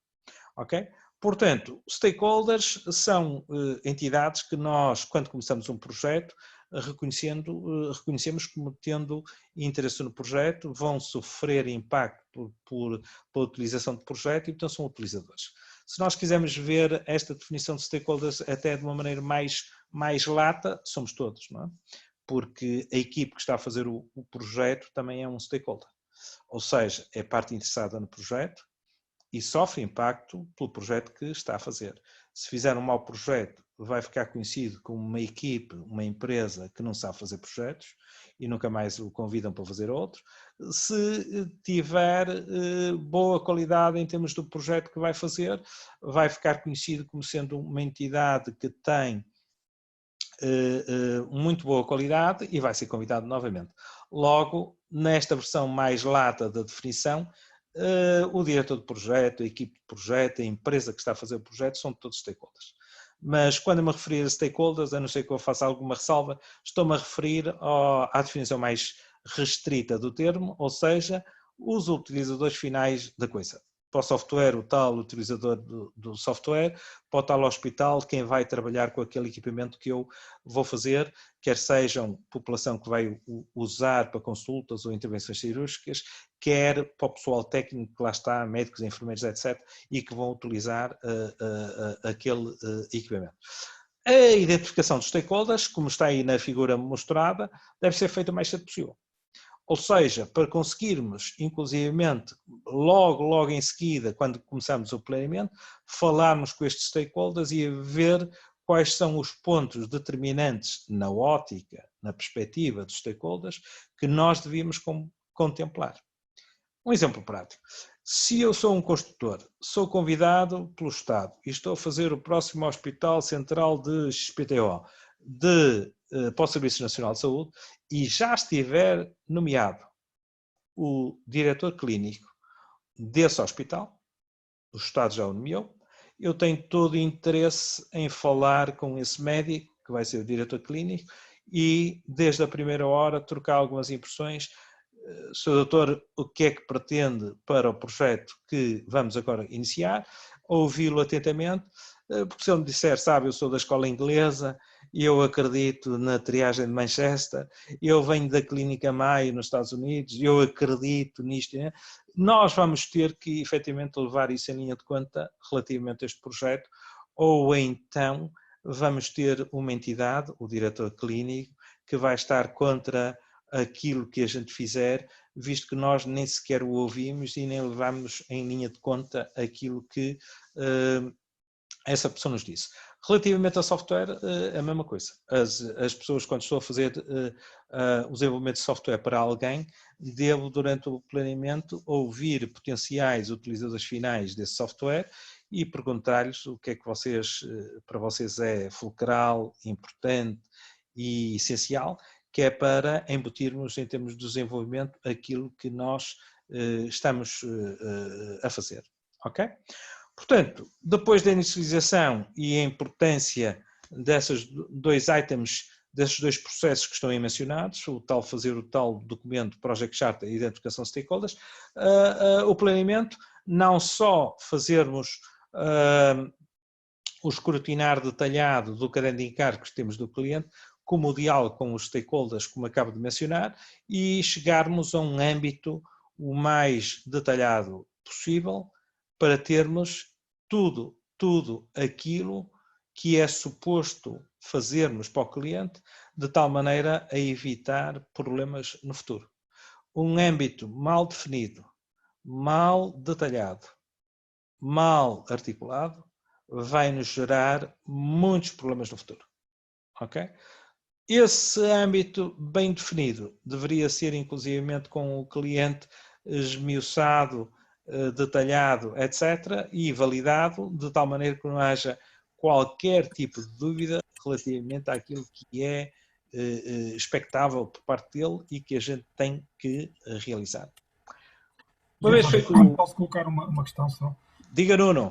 Ok? Portanto, stakeholders são entidades que nós, quando começamos um projeto, reconhecemos como tendo interesse no projeto, vão sofrer impacto pela utilização do projeto e, portanto, são utilizadores. Se nós quisermos ver esta definição de stakeholders até de uma maneira mais lata, somos todos, não é? Porque a equipe que está a fazer o projeto também é um stakeholder. Ou seja, é parte interessada no projeto, e sofre impacto pelo projeto que está a fazer. Se fizer um mau projeto, vai ficar conhecido como uma equipe, uma empresa que não sabe fazer projetos e nunca mais o convidam para fazer outro. Se tiver boa qualidade em termos do projeto que vai fazer, vai ficar conhecido como sendo uma entidade que tem muito boa qualidade e vai ser convidado novamente. Logo, nesta versão mais lata da definição, o diretor de projeto, a equipe de projeto, a empresa que está a fazer o projeto, são todos stakeholders. Mas quando eu me referir a stakeholders, a não ser que eu faça alguma ressalva, estou-me a referir à definição mais restrita do termo, ou seja, os utilizadores finais da coisa. Para o software, o tal utilizador do software, para o tal hospital, quem vai trabalhar com aquele equipamento que eu vou fazer, quer sejam população que vai usar para consultas ou intervenções cirúrgicas, quer para o pessoal técnico que lá está, médicos, enfermeiros, etc., e que vão utilizar aquele equipamento. A identificação dos stakeholders, como está aí na figura mostrada, deve ser feita o mais cedo possível. Ou seja, para conseguirmos, inclusivamente, logo em seguida, quando começamos o planeamento, falarmos com estes stakeholders e ver quais são os pontos determinantes na ótica, na perspectiva dos stakeholders, que nós devíamos contemplar. Um exemplo prático. Se eu sou um construtor, sou convidado pelo Estado e estou a fazer o próximo Hospital Central de XPTO para o Serviço Nacional de Saúde e já estiver nomeado o diretor clínico desse hospital, o Estado já o nomeou, eu tenho todo o interesse em falar com esse médico, que vai ser o diretor clínico, e desde a primeira hora trocar algumas impressões. Sr. Doutor, o que é que pretende para o projeto que vamos agora iniciar? Ouvi-lo atentamente, porque se ele me disser, sabe, eu sou da escola inglesa, eu acredito na triagem de Manchester, eu venho da Clínica Mayo nos Estados Unidos, eu acredito nisto, né? Nós vamos ter que efetivamente levar isso em linha de conta relativamente a este projeto, ou então vamos ter uma entidade, o diretor clínico, que vai estar contra aquilo que a gente fizer, visto que nós nem sequer o ouvimos e nem levamos em linha de conta aquilo que essa pessoa nos disse. Relativamente ao software, é a mesma coisa. As pessoas, quando estou a fazer o desenvolvimento de software para alguém, devo, durante o planeamento, ouvir potenciais utilizadores finais desse software e perguntar-lhes o que é que para vocês é fulcral, importante e essencial, que é para embutirmos, em termos de desenvolvimento, aquilo que nós estamos a fazer. Ok? Portanto, depois da inicialização e a importância desses dois items, desses dois processos que estão aí mencionados, fazer o tal documento Project Charter e identificação de stakeholders, o planeamento, não só fazermos o escrutinar detalhado do caderno de encargos que temos do cliente, como o diálogo com os stakeholders, como acabo de mencionar, e chegarmos a um âmbito o mais detalhado possível para termos tudo aquilo que é suposto fazermos para o cliente, de tal maneira a evitar problemas no futuro. Um âmbito mal definido, mal detalhado, mal articulado, vai nos gerar muitos problemas no futuro. Ok? Esse âmbito bem definido deveria ser inclusivamente com o cliente esmiuçado, detalhado, etc., e validado, de tal maneira que não haja qualquer tipo de dúvida relativamente àquilo que é expectável por parte dele e que a gente tem que realizar. Uma vez feito... Posso colocar uma questão só? Diga, Nuno.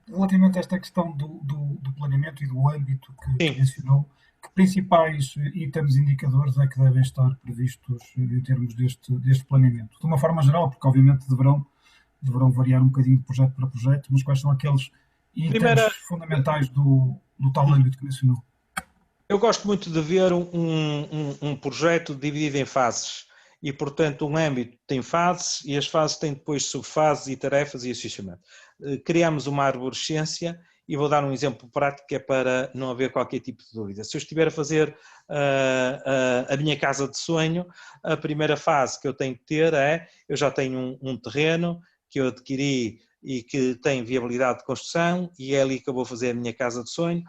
Relativamente a esta questão do planeamento e do âmbito que mencionou, que principais itens indicadores é que devem estar previstos em termos deste planeamento? De uma forma geral, porque obviamente deverão variar um bocadinho de projeto para projeto, mas quais são aqueles itens fundamentais do tal âmbito que mencionou? Eu gosto muito de ver um projeto dividido em fases e, portanto, um âmbito tem fases e as fases têm depois subfases e tarefas e associamento. Criamos uma arborescência e vou dar um exemplo prático que é para não haver qualquer tipo de dúvida. Se eu estiver a fazer a minha casa de sonho, a primeira fase que eu tenho que ter é, eu já tenho um terreno que eu adquiri e que tem viabilidade de construção e é ali que eu vou fazer a minha casa de sonho.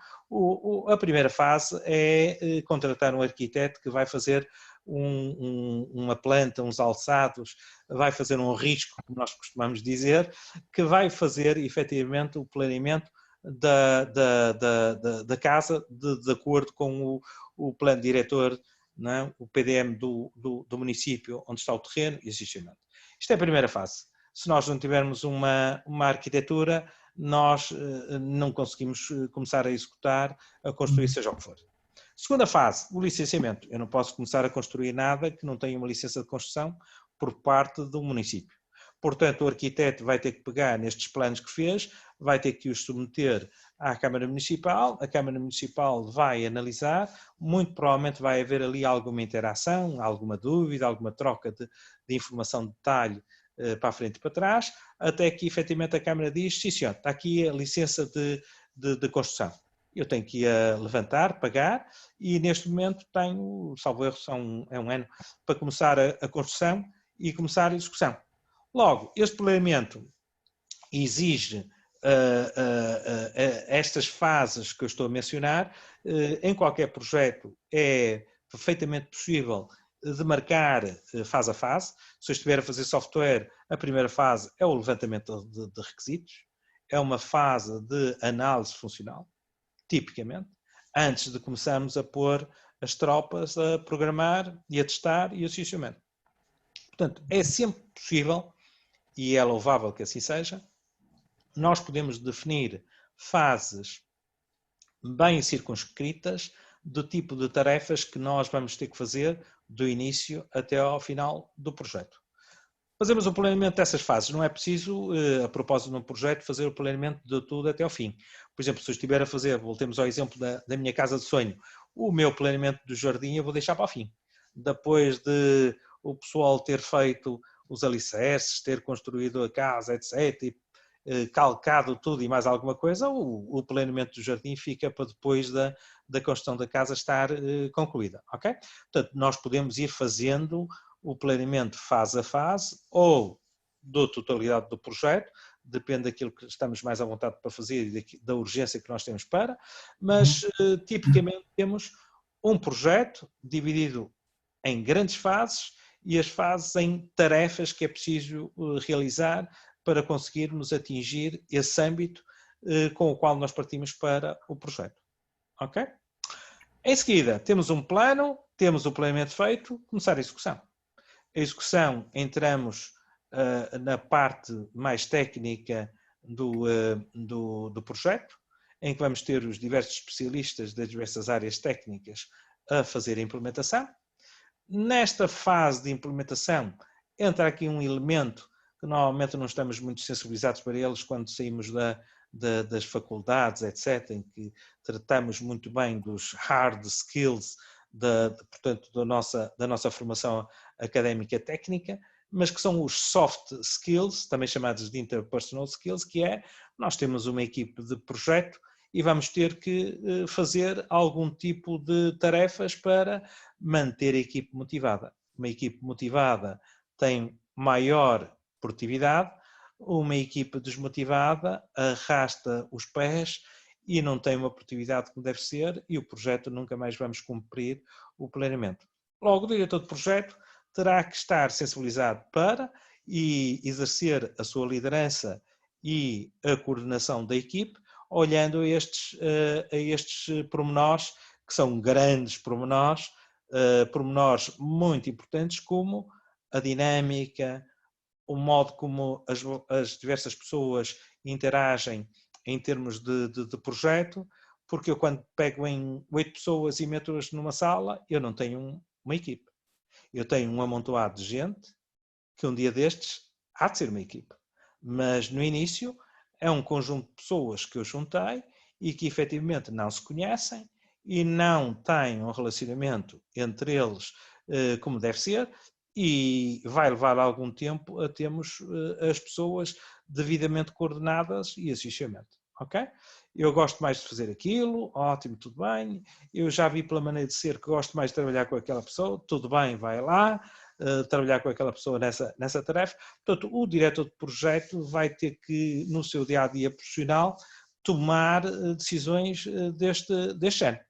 A primeira fase é contratar um arquiteto que vai fazer uma planta, uns alçados, vai fazer um risco, como nós costumamos dizer, que vai fazer efetivamente o planeamento da casa de acordo com o plano diretor, não é? O PDM do município onde está o terreno e assistimento. Isto é a primeira fase. Se nós não tivermos uma arquitetura, nós não conseguimos começar a executar, a construir, seja o que for. Segunda fase, o licenciamento. Eu não posso começar a construir nada que não tenha uma licença de construção por parte do município. Portanto, o arquiteto vai ter que pegar nestes planos que fez, vai ter que os submeter à Câmara Municipal, a Câmara Municipal vai analisar, muito provavelmente vai haver ali alguma interação, alguma dúvida, alguma troca de informação de detalhe para a frente e para trás, até que efetivamente a Câmara diz, sim senhor, está aqui a licença de construção. Eu tenho que a levantar, pagar, e neste momento tenho, salvo erro, é um ano, para começar a construção e começar a execução. Logo, este planeamento exige estas fases que eu estou a mencionar. Em qualquer projeto é perfeitamente possível demarcar fase a fase. Se eu estiver a fazer software, a primeira fase é o levantamento de requisitos, é uma fase de análise funcional, tipicamente, antes de começarmos a pôr as tropas a programar e a testar e o funcionamento. Portanto, é sempre possível, e é louvável que assim seja, nós podemos definir fases bem circunscritas do tipo de tarefas que nós vamos ter que fazer do início até ao final do projeto. Fazemos o planeamento dessas fases. Não é preciso, a propósito de um projeto, fazer o planeamento de tudo até ao fim. Por exemplo, se eu estiver a fazer, voltemos ao exemplo da minha casa de sonho, o meu planeamento do jardim eu vou deixar para o fim. Depois de o pessoal ter feito os alicerces, ter construído a casa, etc., e calcado tudo e mais alguma coisa, o planeamento do jardim fica para depois da construção da casa estar concluída, ok? Portanto, nós podemos ir fazendo o planeamento fase a fase ou da totalidade do projeto, depende daquilo que estamos mais à vontade para fazer e da urgência que nós temos para, mas tipicamente temos um projeto dividido em grandes fases e as fases em tarefas que é preciso realizar para conseguirmos atingir esse âmbito com o qual nós partimos para o projeto. Ok? Em seguida, temos um plano, temos o planeamento feito, começar a execução. A execução, entramos na parte mais técnica do projeto, em que vamos ter os diversos especialistas das diversas áreas técnicas a fazer a implementação. Nesta fase de implementação, entra aqui um elemento que normalmente não estamos muito sensibilizados para eles quando saímos das faculdades, etc., em que tratamos muito bem dos hard skills, portanto, da nossa formação académica técnica, mas que são os soft skills, também chamados de interpersonal skills, que é, nós temos uma equipe de projeto e vamos ter que fazer algum tipo de tarefas para manter a equipe motivada. Uma equipe motivada tem maior produtividade, uma equipe desmotivada arrasta os pés e não tem uma produtividade como deve ser e o projeto nunca mais vamos cumprir o planeamento. Logo, o diretor de projeto terá que estar sensibilizado para e exercer a sua liderança e a coordenação da equipe, olhando a estes pormenores, que são grandes pormenores, pormenores muito importantes, como a dinâmica, o modo como as diversas pessoas interagem em termos de projeto, porque eu quando pego em 8 pessoas e meto-as numa sala, eu não tenho uma equipe. Eu tenho um amontoado de gente que um dia destes há de ser uma equipe. Mas no início é um conjunto de pessoas que eu juntei e que efetivamente não se conhecem e não têm um relacionamento entre eles como deve ser, e vai levar algum tempo a termos as pessoas devidamente coordenadas e associamento, ok? Eu gosto mais de fazer aquilo, ótimo, tudo bem. Eu já vi pela maneira de ser que gosto mais de trabalhar com aquela pessoa, tudo bem, vai lá. trabalhar com aquela pessoa nessa tarefa. Portanto, o diretor de projeto vai ter que, no seu dia-a-dia profissional, tomar decisões deste género.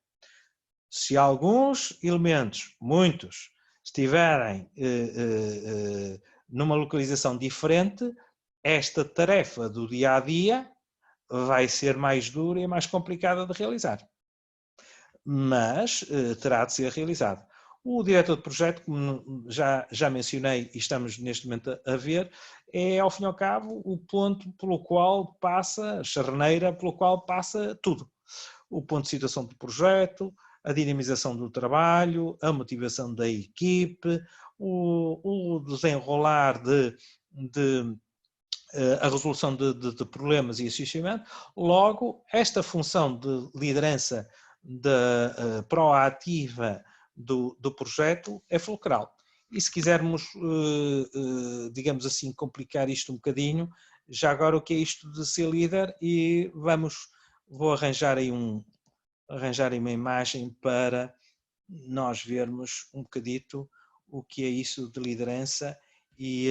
Se alguns elementos, muitos, estiverem numa localização diferente, esta tarefa do dia-a-dia vai ser mais dura e mais complicada de realizar. Mas terá de ser realizado. O diretor de projeto, como já mencionei e estamos neste momento a ver, é, ao fim e ao cabo, o ponto pelo qual passa, a charneira pelo qual passa tudo. O ponto de situação do projeto, a dinamização do trabalho, a motivação da equipe, o desenrolar a resolução de problemas e assessoramento. Logo, esta função de liderança proativa do projeto é fulcral. E se quisermos, digamos assim, complicar isto um bocadinho, já agora o que é isto de ser líder, e vou arranjar aí uma imagem para nós vermos um bocadito o que é isso de liderança, e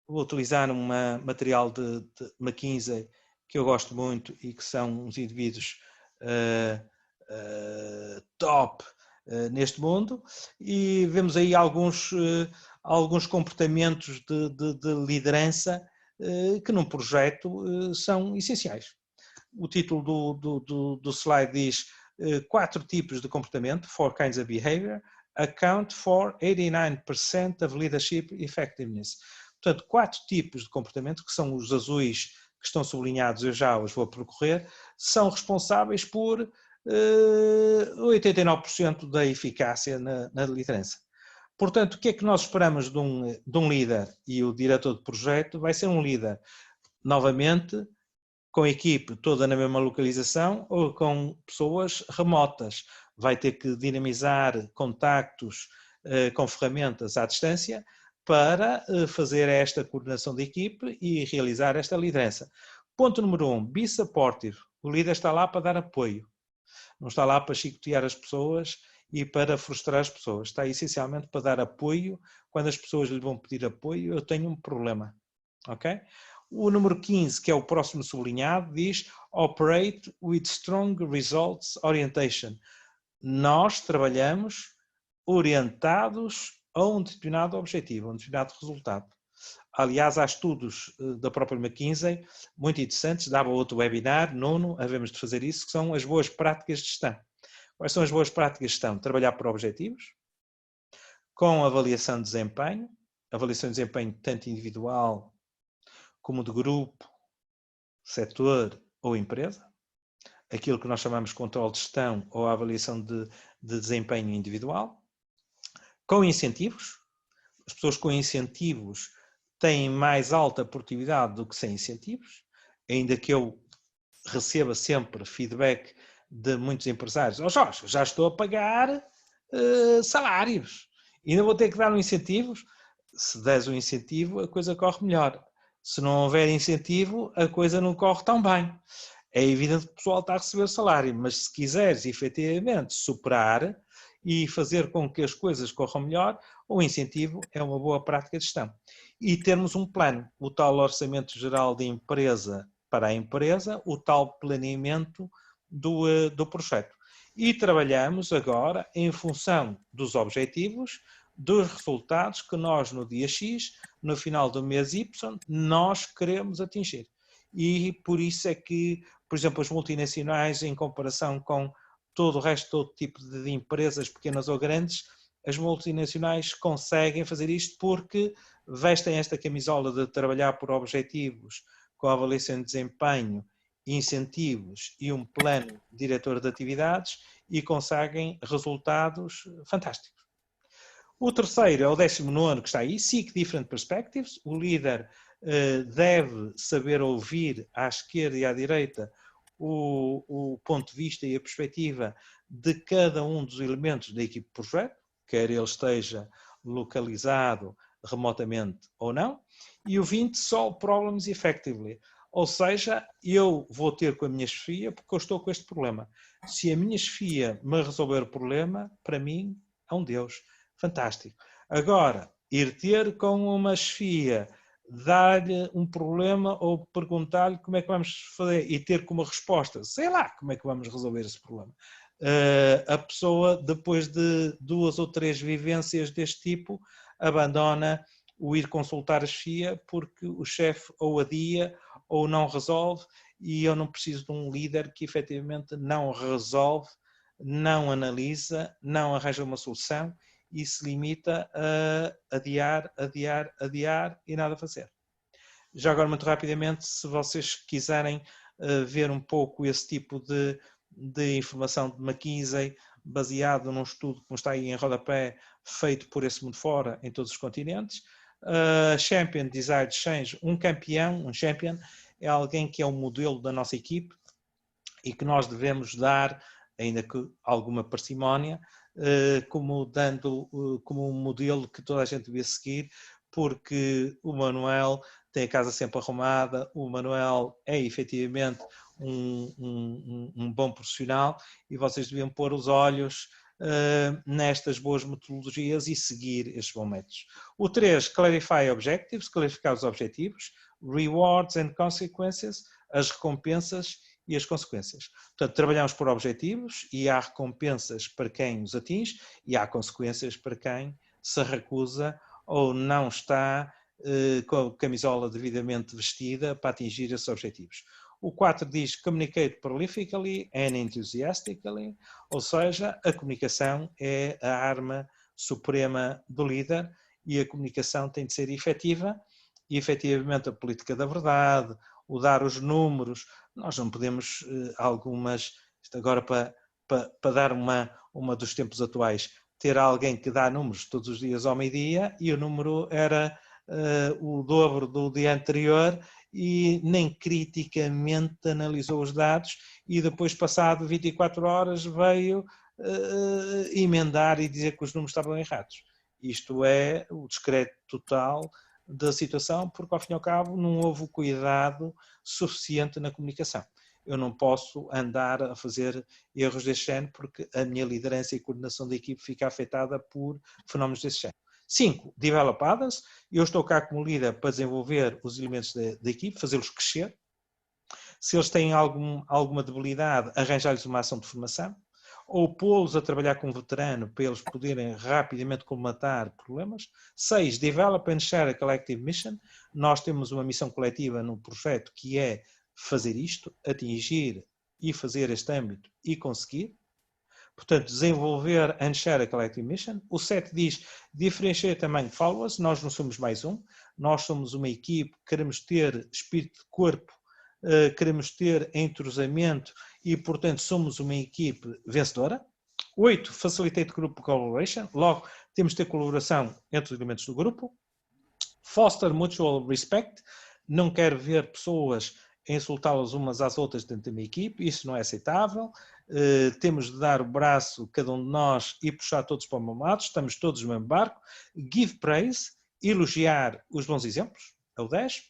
vou utilizar um material de McKinsey que eu gosto muito e que são uns indivíduos top neste mundo, e vemos aí alguns comportamentos de liderança que num projeto são essenciais. O título do slide diz 4 tipos de comportamento, 4 kinds of behavior, account for 89% of leadership effectiveness. Portanto, 4 tipos de comportamento, que são os azuis que estão sublinhados, eu já os vou percorrer, são responsáveis por 89% da eficácia na liderança. Portanto, o que é que nós esperamos de um líder? E o diretor de projeto vai ser um líder, novamente, com a equipe toda na mesma localização ou com pessoas remotas. Vai ter que dinamizar contactos com ferramentas à distância para fazer esta coordenação da equipe e realizar esta liderança. Ponto número 1, be supportive. O líder está lá para dar apoio. Não está lá para chicotear as pessoas e para frustrar as pessoas. Está essencialmente para dar apoio. Quando as pessoas lhe vão pedir apoio, eu tenho um problema. Ok? O número 15, que é o próximo sublinhado, diz Operate with strong results orientation. Nós trabalhamos orientados a um determinado objetivo, a um determinado resultado. Aliás, há estudos da própria McKinsey muito interessantes, dava outro webinar, nono, havemos de fazer isso, que são as boas práticas de gestão. Quais são as boas práticas de gestão? Trabalhar por objetivos, com avaliação de desempenho tanto individual como de grupo, setor ou empresa, aquilo que nós chamamos de controle de gestão ou avaliação de desempenho individual, com incentivos. As pessoas com incentivos têm mais alta produtividade do que sem incentivos, ainda que eu receba sempre feedback de muitos empresários. Jorge, já estou a pagar salários, ainda vou ter que dar um incentivo. Se des um incentivo, a coisa corre melhor. Se não houver incentivo, a coisa não corre tão bem. É evidente que o pessoal está a receber salário, mas se quiseres efetivamente superar e fazer com que as coisas corram melhor, o incentivo é uma boa prática de gestão. E termos um plano, o tal orçamento geral de empresa para a empresa, o tal planeamento do projeto. E trabalhamos agora em função dos objetivos, dos resultados que nós no dia X, no final do mês Y, nós queremos atingir. E por isso é que, por exemplo, as multinacionais, em comparação com todo o resto, todo tipo de empresas, pequenas ou grandes, as multinacionais conseguem fazer isto porque vestem esta camisola de trabalhar por objetivos, com avaliação de desempenho, incentivos e um plano diretor de atividades, e conseguem resultados fantásticos. O terceiro é o 19º que está aí, Seek Different Perspectives. O líder deve saber ouvir à esquerda e à direita o ponto de vista e a perspectiva de cada um dos elementos da equipe de projeto, quer ele esteja localizado remotamente ou não. E o 20, Solve Problems Effectively. Ou seja, eu vou ter com a minha chefia porque eu estou com este problema. Se a minha chefia me resolver o problema, para mim é um Deus. fantástico. Agora, ir ter com uma chefia, dar-lhe um problema ou perguntar-lhe como é que vamos fazer e ter como resposta, sei lá como é que vamos resolver esse problema. A pessoa, depois de 2 ou 3 vivências deste tipo, abandona o ir consultar a chefia porque o chefe ou adia ou não resolve, e eu não preciso de um líder que efetivamente não resolve, não analisa, não arranja uma solução e se limita a adiar, adiar, adiar e nada fazer. Já agora, muito rapidamente, se vocês quiserem ver um pouco esse tipo de informação de McKinsey, baseado num estudo que está aí em rodapé, feito por esse mundo fora, em todos os continentes. Champion Desired Change, um campeão, um champion, é alguém que é um modelo da nossa equipe e que nós devemos dar, ainda que alguma parcimónia, como um modelo que toda a gente devia seguir, porque o Manuel tem a casa sempre arrumada, o Manuel é efetivamente um bom profissional e vocês deviam pôr os olhos nestas boas metodologias e seguir estes bons métodos. O 3, Clarify Objectives, clarificar os objetivos, Rewards and Consequences, as recompensas e as consequências. Portanto, trabalhamos por objetivos e há recompensas para quem os atinge e há consequências para quem se recusa ou não está com a camisola devidamente vestida para atingir esses objetivos. O 4 diz Communicate prolifically and enthusiastically, ou seja, a comunicação é a arma suprema do líder e a comunicação tem de ser efetiva e efetivamente a política da verdade, o dar os números. Nós não podemos algumas, isto agora para dar uma dos tempos atuais, ter alguém que dá números todos os dias ao meio-dia e o número era o dobro do dia anterior e nem criticamente analisou os dados e depois, passado 24 horas, veio emendar e dizer que os números estavam errados. Isto é o descrédito total da situação, porque ao fim e ao cabo não houve o cuidado suficiente na comunicação. Eu não posso andar a fazer erros deste género porque a minha liderança e coordenação da equipe fica afetada por fenómenos desse género. 5, develop others. Eu estou cá como líder para desenvolver os elementos da equipe, fazê-los crescer. Se eles têm alguma debilidade, arranjar-lhes uma ação de formação ou pô-los a trabalhar com um veterano para eles poderem rapidamente colmatar problemas. 6, develop and share a collective mission. Nós temos uma missão coletiva no projeto que é fazer isto, atingir e fazer este âmbito e conseguir. Portanto, desenvolver and share a collective mission. O 7 diz differentiate among followers. Nós não somos mais um. Nós somos uma equipe, queremos ter espírito de corpo, queremos ter entrosamento e, portanto, somos uma equipe vencedora. 8, facilitate group collaboration. Logo, temos de ter colaboração entre os elementos do grupo. Foster mutual respect. Não quero ver pessoas insultá-las umas às outras dentro da minha equipe. Isso não é aceitável. Temos de dar o braço, cada um de nós, e puxar todos para o mesmo lado. Estamos todos no mesmo barco. Give praise. Elogiar os bons exemplos. É o 10.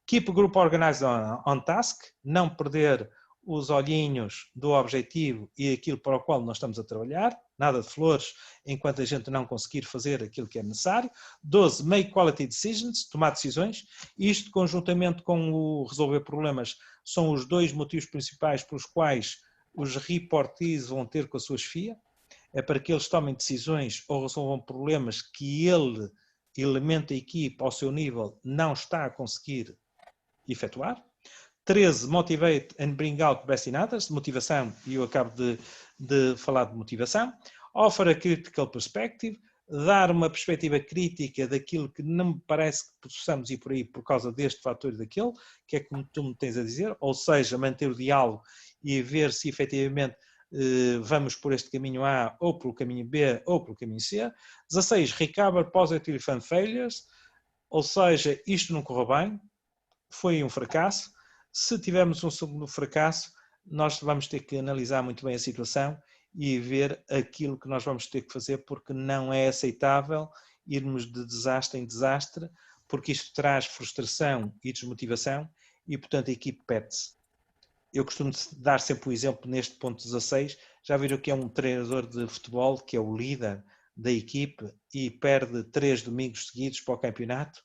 Keep o grupo organized on task. Não perder os olhinhos do objetivo e aquilo para o qual nós estamos a trabalhar. Nada de flores enquanto a gente não conseguir fazer aquilo que é necessário. 12, make quality decisions, tomar decisões. Isto, conjuntamente com o resolver problemas, são os 2 motivos principais pelos quais os reportees vão ter com a sua chefia. É para que eles tomem decisões ou resolvam problemas que ele, elemento da equipe ao seu nível, não está a conseguir efetuar. 13, motivate and bring out best in others, motivação, e eu acabo de falar de motivação. Offer a critical perspective, dar uma perspectiva crítica daquilo que não me parece que possamos ir por aí por causa deste fator e daquele, que é como tu me tens a dizer, ou seja, manter o diálogo e ver se efetivamente vamos por este caminho A, ou pelo caminho B, ou pelo caminho C. 16, recover positive from failures, ou seja, isto não correu bem, foi um fracasso. Se tivermos um segundo fracasso, nós vamos ter que analisar muito bem a situação e ver aquilo que nós vamos ter que fazer, porque não é aceitável irmos de desastre em desastre, porque isto traz frustração e desmotivação e, portanto, a equipe perde-se. Eu costumo dar sempre o exemplo neste ponto 16. Já viram que é um treinador de futebol, que é o líder da equipe e perde 3 domingos seguidos para o campeonato,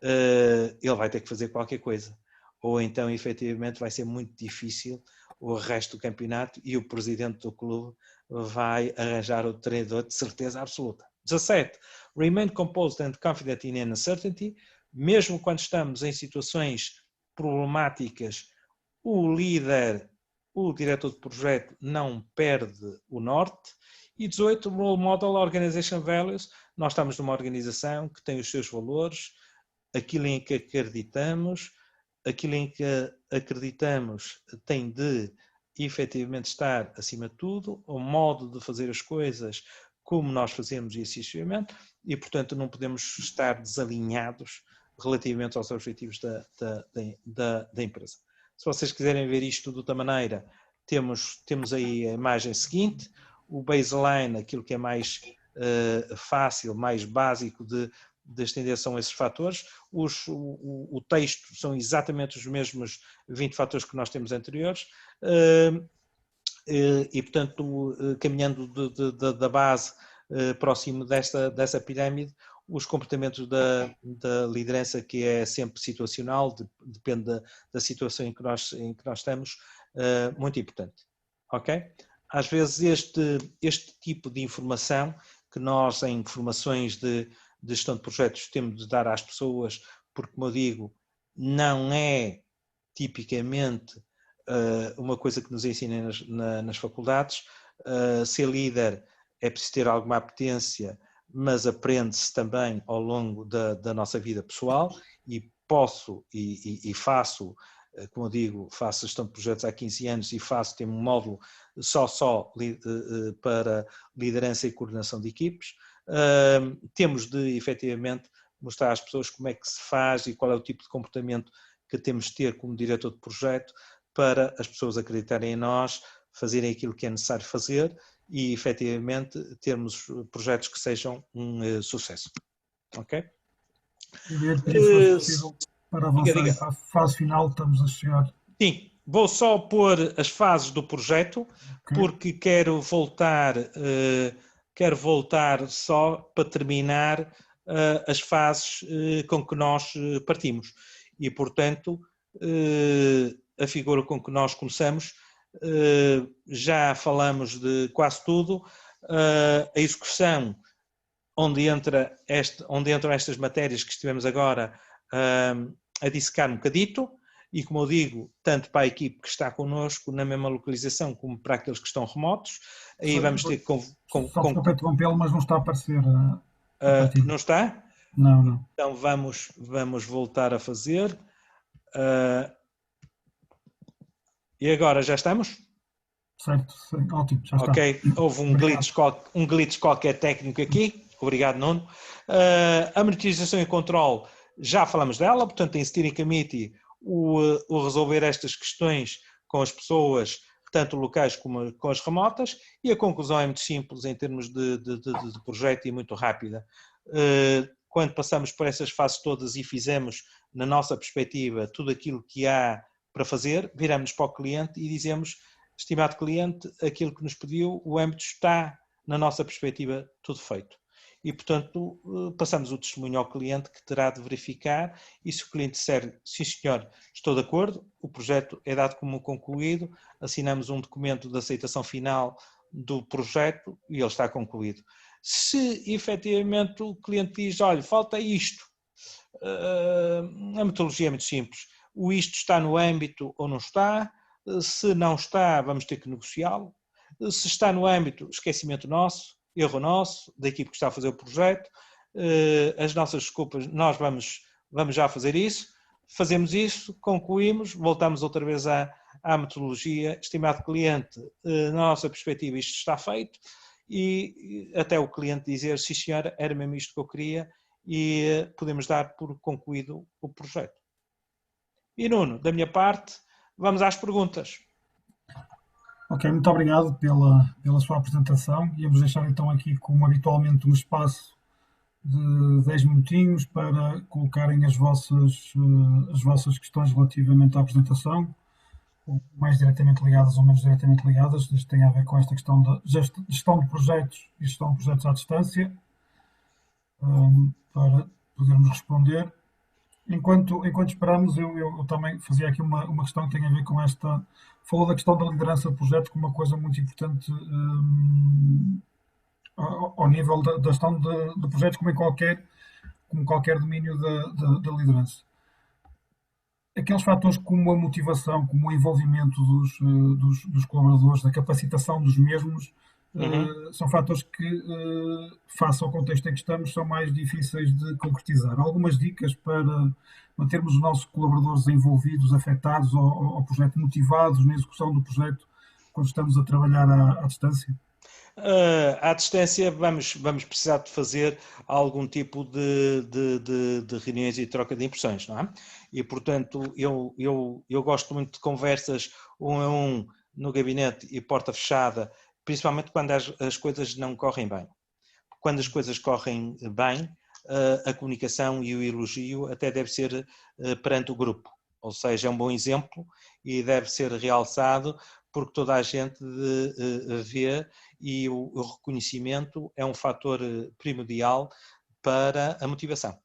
ele vai ter que fazer qualquer coisa. Ou então, efetivamente, vai ser muito difícil o resto do campeonato e o presidente do clube vai arranjar o treinador de certeza absoluta. 17. Remain composed and confident in uncertainty. Mesmo quando estamos em situações problemáticas, o líder, o diretor de projeto, não perde o norte. E 18. Role Model Organization Values. Nós estamos numa organização que tem os seus valores, aquilo em que acreditamos, tem de efetivamente estar acima de tudo, o modo de fazer as coisas como nós fazemos excessivamente e, portanto, não podemos estar desalinhados relativamente aos objetivos da empresa. Se vocês quiserem ver isto de outra maneira, temos aí a imagem seguinte, o baseline, aquilo que é mais fácil, mais básico de estender são esses fatores. O texto são exatamente os mesmos 20 fatores que nós temos anteriores e, portanto, caminhando da base próximo dessa pirâmide, os comportamentos da liderança, que é sempre situacional, depende da situação em que nós estamos, muito importante. Ok? Às vezes este tipo de informação que nós em formações de gestão de projetos temos de dar às pessoas, porque, como eu digo, não é tipicamente uma coisa que nos ensinem nas faculdades. Ser líder é preciso ter alguma apetência, mas aprende-se também ao longo da nossa vida pessoal e posso e faço, como eu digo, faço gestão de projetos há 15 anos e tenho um módulo só para liderança e coordenação de equipes. Temos de, efetivamente, mostrar às pessoas como é que se faz e qual é o tipo de comportamento que temos de ter como diretor de projeto para as pessoas acreditarem em nós, fazerem aquilo que é necessário fazer e, efetivamente, termos projetos que sejam um sucesso. Ok? Eu ia pedir, se fosse possível, para avançar para a fase final, estamos a chegar. Sim, vou só pôr as fases do projeto, porque quero voltar só para terminar as fases com que nós partimos. E, portanto, a figura com que nós começamos, já falamos de quase tudo. A execução, onde entram estas matérias que estivemos agora a dissecar um bocadito, e como eu digo, tanto para a equipe que está connosco na mesma localização como para aqueles que estão remotos, aí vamos ter Só para interrompê-lo, mas não está a aparecer. Não está? Não. Então vamos voltar a fazer. E agora já estamos? Certo, sim, ótimo, já está. Ok, houve um glitch qualquer técnico aqui. Obrigado, Nuno. A monitorização e controle, já falamos dela, portanto, em Steering Committee, o resolver estas questões com as pessoas, tanto locais como com as remotas, e a conclusão é muito simples em termos de projeto e muito rápida. Quando passamos por essas fases todas e fizemos, na nossa perspectiva, tudo aquilo que há para fazer, viramos para o cliente e dizemos: estimado cliente, aquilo que nos pediu, o âmbito está, na nossa perspectiva, tudo feito. E, portanto, passamos o testemunho ao cliente, que terá de verificar, e se o cliente disser: sim senhor, estou de acordo, o projeto é dado como concluído, assinamos um documento de aceitação final do projeto e ele está concluído. Se efetivamente o cliente diz: olha, falta isto, a metodologia é muito simples, o isto está no âmbito ou não está. Se não está, vamos ter que negociá-lo. Se está no âmbito, esquecimento nosso, erro nosso, da equipe que está a fazer o projeto, as nossas desculpas, nós vamos já fazer isso, fazemos isso, concluímos, voltamos outra vez à metodologia, estimado cliente, na nossa perspectiva isto está feito, e até o cliente dizer: sim senhora, era mesmo isto que eu queria, e podemos dar por concluído o projeto. E Nuno, da minha parte, vamos às perguntas. Ok, muito obrigado pela sua apresentação. Íamos deixar então aqui, como habitualmente, um espaço de 10 minutinhos para colocarem as vossas questões relativamente à apresentação. mais diretamente ligadas ou menos diretamente ligadas. Isto tem a ver com esta questão da gestão de projetos e gestão de projetos à distância, para podermos responder. Enquanto esperamos, eu também fazia aqui uma questão que tem a ver com esta. Falou da questão da liderança de projetos como uma coisa muito importante, ao nível da gestão de projetos, como qualquer domínio da liderança. Aqueles fatores como a motivação, como o envolvimento dos colaboradores, a capacitação dos mesmos, são fatores que, face ao contexto em que estamos, são mais difíceis de concretizar. Algumas dicas para mantermos os nossos colaboradores envolvidos, afetados ao projeto, motivados na execução do projeto, quando estamos a trabalhar à distância? À distância vamos precisar de fazer algum tipo de reuniões e troca de impressões, não é? E, portanto, eu gosto muito de conversas 1 a 1 no gabinete e porta fechada, principalmente quando as coisas não correm bem. Quando as coisas correm bem, a comunicação e o elogio até deve ser perante o grupo. Ou seja, é um bom exemplo e deve ser realçado porque toda a gente vê e o reconhecimento é um fator primordial para a motivação.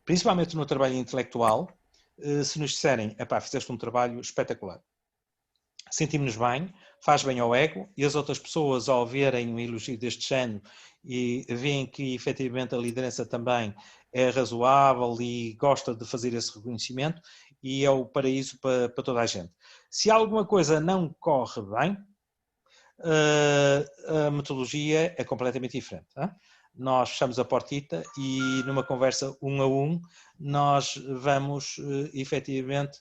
Principalmente no trabalho intelectual, se nos disserem, epá, fizeste um trabalho espetacular, sentimos-nos bem, faz bem ao ego, e as outras pessoas, ao verem um elogio deste género e veem que efetivamente a liderança também é razoável e gosta de fazer esse reconhecimento, e é o paraíso para toda a gente. Se alguma coisa não corre bem, a metodologia é completamente diferente. Nós fechamos a portita e numa conversa 1 a 1 nós vamos efetivamente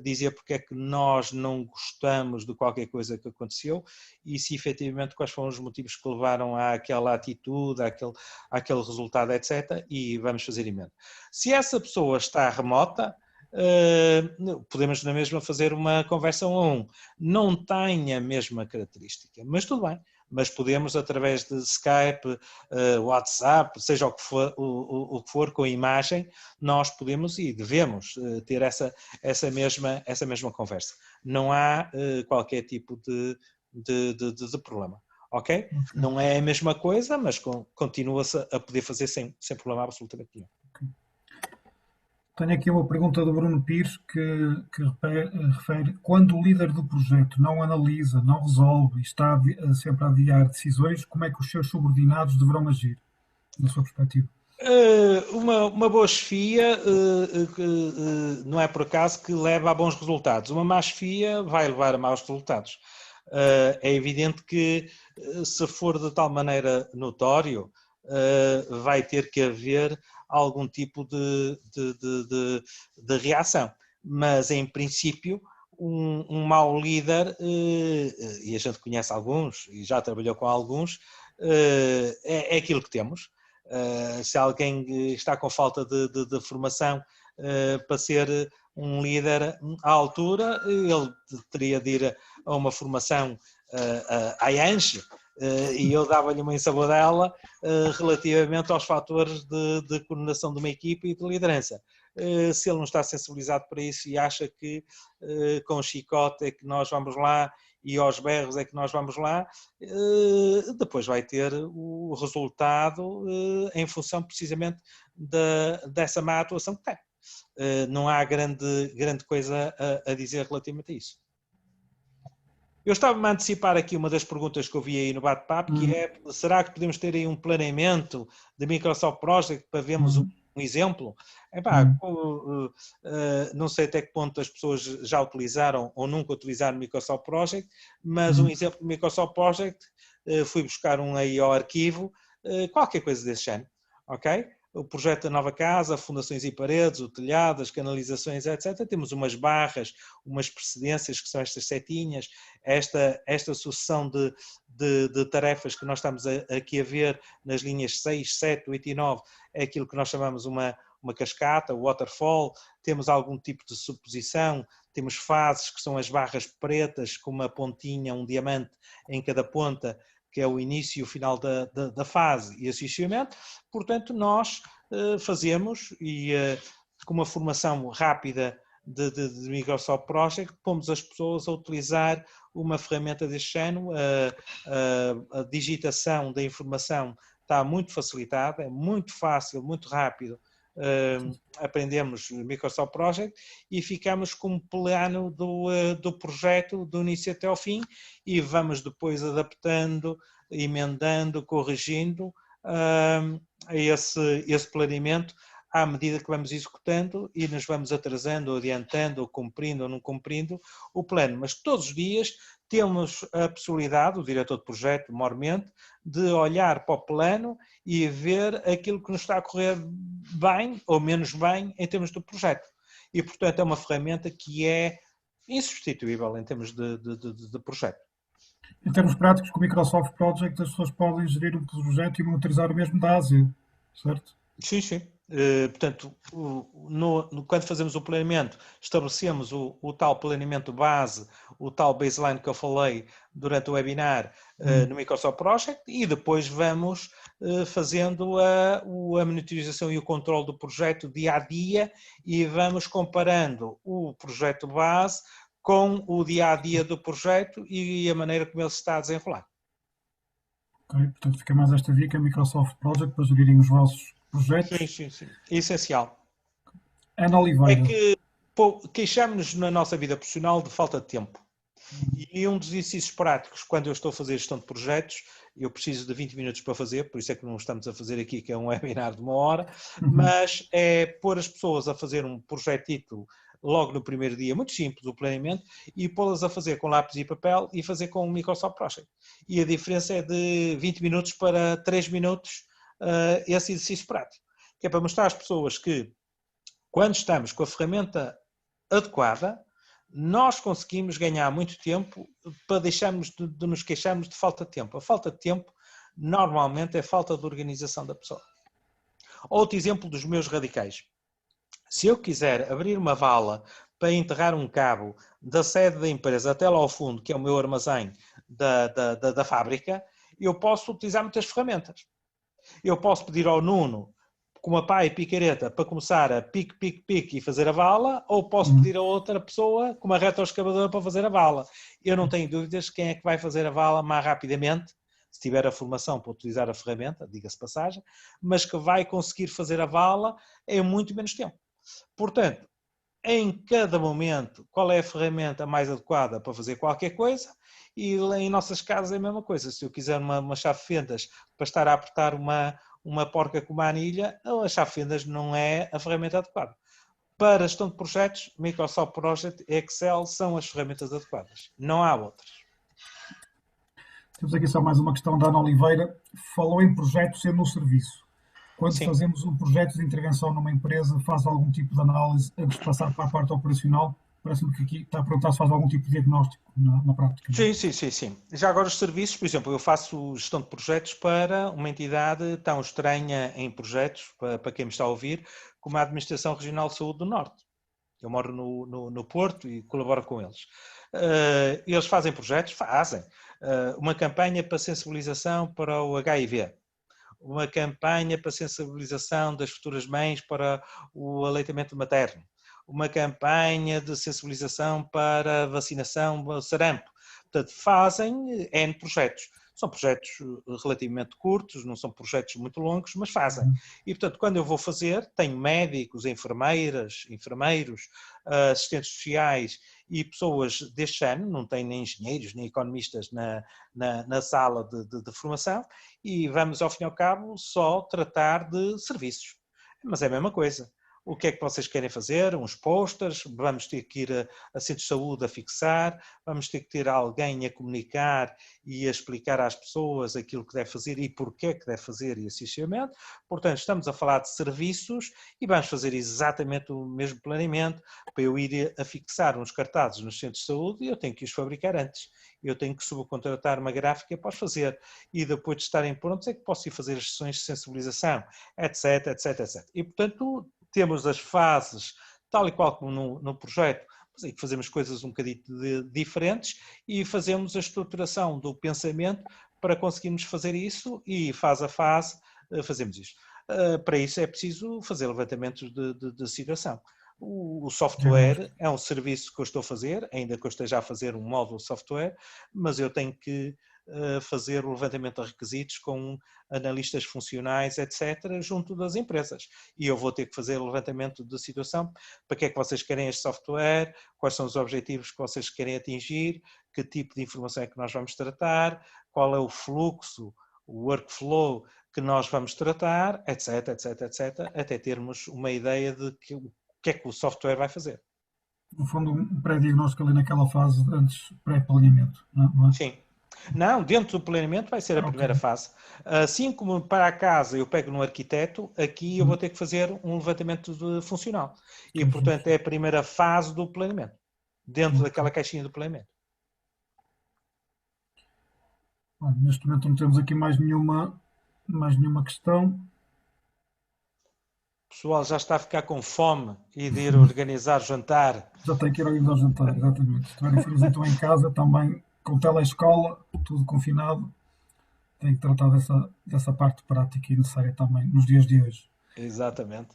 dizer porque é que nós não gostamos de qualquer coisa que aconteceu e se efetivamente quais foram os motivos que levaram àquela atitude, àquele resultado, etc. E vamos fazer emenda. Se essa pessoa está remota, podemos na mesma fazer uma conversa 1 a 1. Não tem a mesma característica, mas tudo bem. Mas podemos, através de Skype, WhatsApp, seja o que for, com a imagem, nós podemos e devemos ter essa mesma conversa. Não há qualquer tipo de problema. Ok? Não é a mesma coisa, mas continua-se a poder fazer sem problema absolutamente nenhum. Okay. Tenho aqui uma pergunta do Bruno Pires que refere: quando o líder do projeto não analisa, não resolve e está sempre a adiar decisões, como é que os seus subordinados deverão agir, na sua perspectiva? Uma boa chefia não é por acaso que leva a bons resultados. Uma má chefia vai levar a maus resultados. É evidente que se for de tal maneira notório, vai ter que haver algum tipo de reação. Mas, em princípio, um mau líder, e a gente conhece alguns, e já trabalhou com alguns, é aquilo que temos. Se alguém está com falta de formação para ser um líder à altura, ele teria de ir a uma formação à ANGE, e eu dava-lhe uma ensabadela relativamente aos fatores de coordenação de uma equipe e de liderança. Se ele não está sensibilizado para isso e acha que com o chicote é que nós vamos lá e aos berros é que nós vamos lá, depois vai ter o resultado em função precisamente dessa má atuação que tem. Não há grande coisa a dizer relativamente a isso. Eu estava-me a antecipar aqui uma das perguntas que eu vi aí no bate-papo, que é: será que podemos ter aí um planeamento de Microsoft Project para vermos um exemplo? Não sei até que ponto as pessoas já utilizaram ou nunca utilizaram Microsoft Project, mas um exemplo de Microsoft Project, fui buscar um aí ao arquivo, qualquer coisa desse género, ok? O projeto da nova casa, fundações e paredes, o telhado, as canalizações, etc. Temos umas barras, umas precedências que são estas setinhas, esta sucessão de tarefas que nós estamos aqui a ver nas linhas 6, 7, 8 e 9, é aquilo que nós chamamos uma cascata, waterfall. Temos algum tipo de suposição, temos fases que são as barras pretas com uma pontinha, um diamante em cada ponta, que é o início e o final da fase e associamento. Portanto, nós fazemos, e com uma formação rápida de Microsoft Project, pomos as pessoas a utilizar uma ferramenta deste género, a digitação da informação está muito facilitada, é muito fácil, muito rápido. Aprendemos Microsoft Project e ficamos com um plano do projeto do início até ao fim e vamos depois adaptando, emendando, corrigindo esse planeamento à medida que vamos executando e nos vamos atrasando, ou adiantando, ou cumprindo ou não cumprindo o plano. Mas todos os dias temos a possibilidade, o diretor de projeto, maiormente, de olhar para o plano e ver aquilo que nos está a correr bem ou menos bem em termos do projeto. E, portanto, é uma ferramenta que é insubstituível em termos de projeto. Em termos práticos, com o Microsoft Project, as pessoas podem gerir um projeto e monitorizar o mesmo da Ásia, certo? Sim, sim. Portanto, quando fazemos o planeamento, estabelecemos o tal planeamento base, o tal baseline que eu falei durante o webinar no Microsoft Project e depois vamos fazendo a monitorização e o controle do projeto dia a dia e vamos comparando o projeto base com o dia a dia do projeto e a maneira como ele se está a desenrolar. Ok, portanto fica mais esta via que é a Microsoft Project para gerirem os vossos projetos. Sim, sim, sim. Essencial. Ana Oliveira. É que queixamos-nos na nossa vida profissional de falta de tempo. E um dos exercícios práticos, quando eu estou a fazer gestão de projetos, eu preciso de 20 minutos para fazer, por isso é que não estamos a fazer aqui, que é um webinar de 1 hora, mas é pôr as pessoas a fazer um projetito logo no primeiro dia, muito simples, o planeamento, e pô-las a fazer com lápis e papel e fazer com o Microsoft Project. E a diferença é de 20 minutos para 3 minutos esse exercício prático, que é para mostrar às pessoas que quando estamos com a ferramenta adequada, nós conseguimos ganhar muito tempo para deixarmos de nos queixarmos de falta de tempo. A falta de tempo, normalmente, é falta de organização da pessoa. Outro exemplo dos meus radicais. Se eu quiser abrir uma vala para enterrar um cabo da sede da empresa até lá ao fundo, que é o meu armazém da fábrica, eu posso utilizar muitas ferramentas. Eu posso pedir ao Nuno com uma pá e picareta para começar a pique e fazer a vala, ou posso pedir a outra pessoa com uma retroescavadora para fazer a vala. Eu não tenho dúvidas quem é que vai fazer a vala mais rapidamente, se tiver a formação para utilizar a ferramenta, diga-se passagem, mas que vai conseguir fazer a vala em muito menos tempo. Portanto, em cada momento, qual é a ferramenta mais adequada para fazer qualquer coisa? E em nossas casas é a mesma coisa. Se eu quiser uma chave de fendas para estar a apertar uma porca com uma anilha, a chave de fendas não é a ferramenta adequada. Para a gestão de projetos, Microsoft Project e Excel são as ferramentas adequadas. Não há outras. Temos aqui só mais uma questão da Ana Oliveira. Falou em projetos sendo um serviço. Quando Sim. fazemos um projeto de intervenção numa empresa, faz algum tipo de análise antes de passar para a parte operacional? Parece-me que aqui está a perguntar se faz algum tipo de diagnóstico na prática. Sim. Já agora os serviços, por exemplo, eu faço gestão de projetos para uma entidade tão estranha em projetos, para quem me está a ouvir, como a Administração Regional de Saúde do Norte. Eu moro no Porto e colaboro com eles. Eles fazem projetos? Fazem. Uma campanha para sensibilização para o HIV. Uma campanha para sensibilização das futuras mães para o aleitamento materno, uma campanha de sensibilização para a vacinação do sarampo. Portanto, fazem N projetos. São projetos relativamente curtos, não são projetos muito longos, mas fazem. E, portanto, quando eu vou fazer, tenho médicos, enfermeiras, enfermeiros, assistentes sociais e pessoas deste ano, não tenho nem engenheiros, nem economistas na sala de formação, e vamos, ao fim e ao cabo, só tratar de serviços. Mas é a mesma coisa. O que é que vocês querem fazer? Uns posters, vamos ter que ir a centros de saúde a fixar, vamos ter que ter alguém a comunicar e a explicar às pessoas aquilo que deve fazer e porquê que deve fazer e assim sucessivamente. Portanto, estamos a falar de serviços e vamos fazer exatamente o mesmo planeamento. Para eu ir a fixar uns cartazes nos centros de saúde, eu tenho que os fabricar antes. Eu tenho que subcontratar uma gráfica para os fazer. E depois de estarem prontos é que posso ir fazer as sessões de sensibilização, etc. E, portanto, temos as fases, tal e qual como no projeto, mas aí fazemos coisas um bocadinho diferentes e fazemos a estruturação do pensamento para conseguirmos fazer isso e fase a fase fazemos isto. Para isso é preciso fazer levantamentos de situação. O software é um serviço que eu estou a fazer, ainda que eu esteja a fazer um módulo software, mas eu tenho que fazer o levantamento de requisitos com analistas funcionais, etc., junto das empresas. E eu vou ter que fazer o levantamento de situação, para que é que vocês querem este software, quais são os objetivos que vocês querem atingir, que tipo de informação é que nós vamos tratar, qual é o fluxo, o workflow que nós vamos tratar, etc., etc., etc., até termos uma ideia de o que é que o software vai fazer. No fundo, um pré-diagnóstico ali naquela fase antes pré-planeamento, não é? Sim. Não, dentro do planeamento vai ser a primeira fase. Assim como para a casa eu pego no arquiteto, aqui eu vou ter que fazer um levantamento funcional. E, portanto, é a primeira fase do planeamento, dentro daquela caixinha do planeamento. Bom, neste momento não temos aqui mais nenhuma questão. O pessoal já está a ficar com fome e de ir organizar jantar. Já tem que ir ao jantar, exatamente. Se tiverem filhos então em casa, também com telescola, tudo confinado, tem que tratar dessa parte prática e necessária também nos dias de hoje. Exatamente.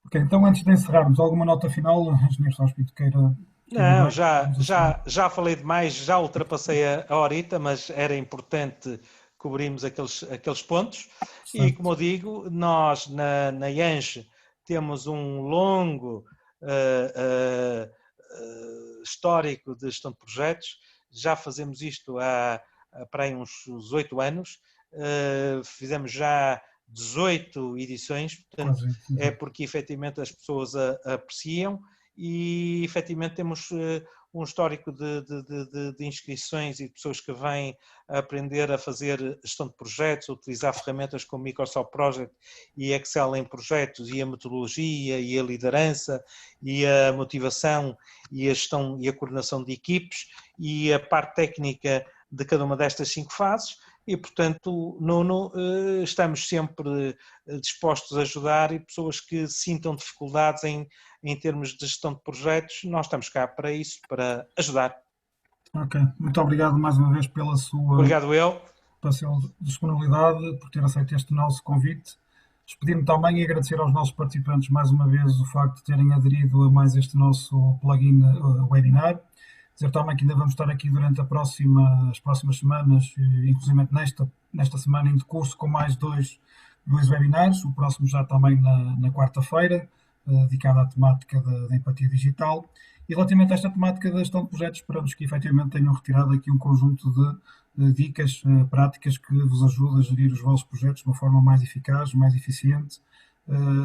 Ok, então antes de encerrarmos, alguma nota final, engenheiro Sá Pinto queira? Não, já falei demais, já ultrapassei a horita, mas era importante cobrirmos aqueles pontos. Certo. E como eu digo, nós na IANGE temos um longo histórico de gestão de projetos, já fazemos isto para aí uns 8 anos, fizemos já 18 edições, portanto é porque efetivamente as pessoas apreciam e efetivamente temos um histórico de inscrições e de pessoas que vêm a aprender a fazer gestão de projetos, a utilizar ferramentas como Microsoft Project e Excel em projetos, e a metodologia e a liderança e a motivação e a gestão e a coordenação de equipes e a parte técnica de cada uma destas 5 fases. E, portanto, Nuno, estamos sempre dispostos a ajudar, e pessoas que sintam dificuldades em termos de gestão de projetos, nós estamos cá para isso, para ajudar. Ok, muito obrigado mais uma vez pela sua disponibilidade, por ter aceito este nosso convite. Despedir-me também e agradecer aos nossos participantes mais uma vez o facto de terem aderido a mais este nosso plugin webinar. Dizer também que ainda vamos estar aqui durante as próximas semanas, inclusive nesta semana em decurso, com mais dois webinars, o próximo já também na quarta-feira, dedicado à temática da empatia digital. E relativamente a esta temática da gestão de projetos, esperamos que efetivamente tenham retirado aqui um conjunto de dicas práticas que vos ajudam a gerir os vossos projetos de uma forma mais eficaz, mais eficiente,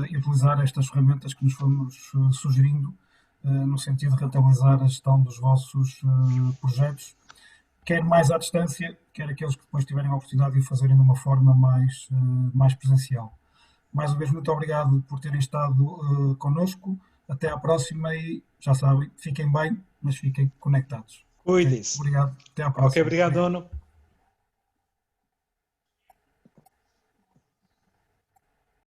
e utilizar estas ferramentas que nos fomos sugerindo no sentido de rentabilizar a gestão dos vossos projetos, quer mais à distância, quer aqueles que depois tiverem a oportunidade de o fazerem de uma forma mais presencial. Mais uma vez, muito obrigado por terem estado connosco. Até à próxima e, já sabem, fiquem bem, mas fiquem conectados. Cuide-se. Okay? Obrigado. Até à próxima. Ok, obrigado, Nuno.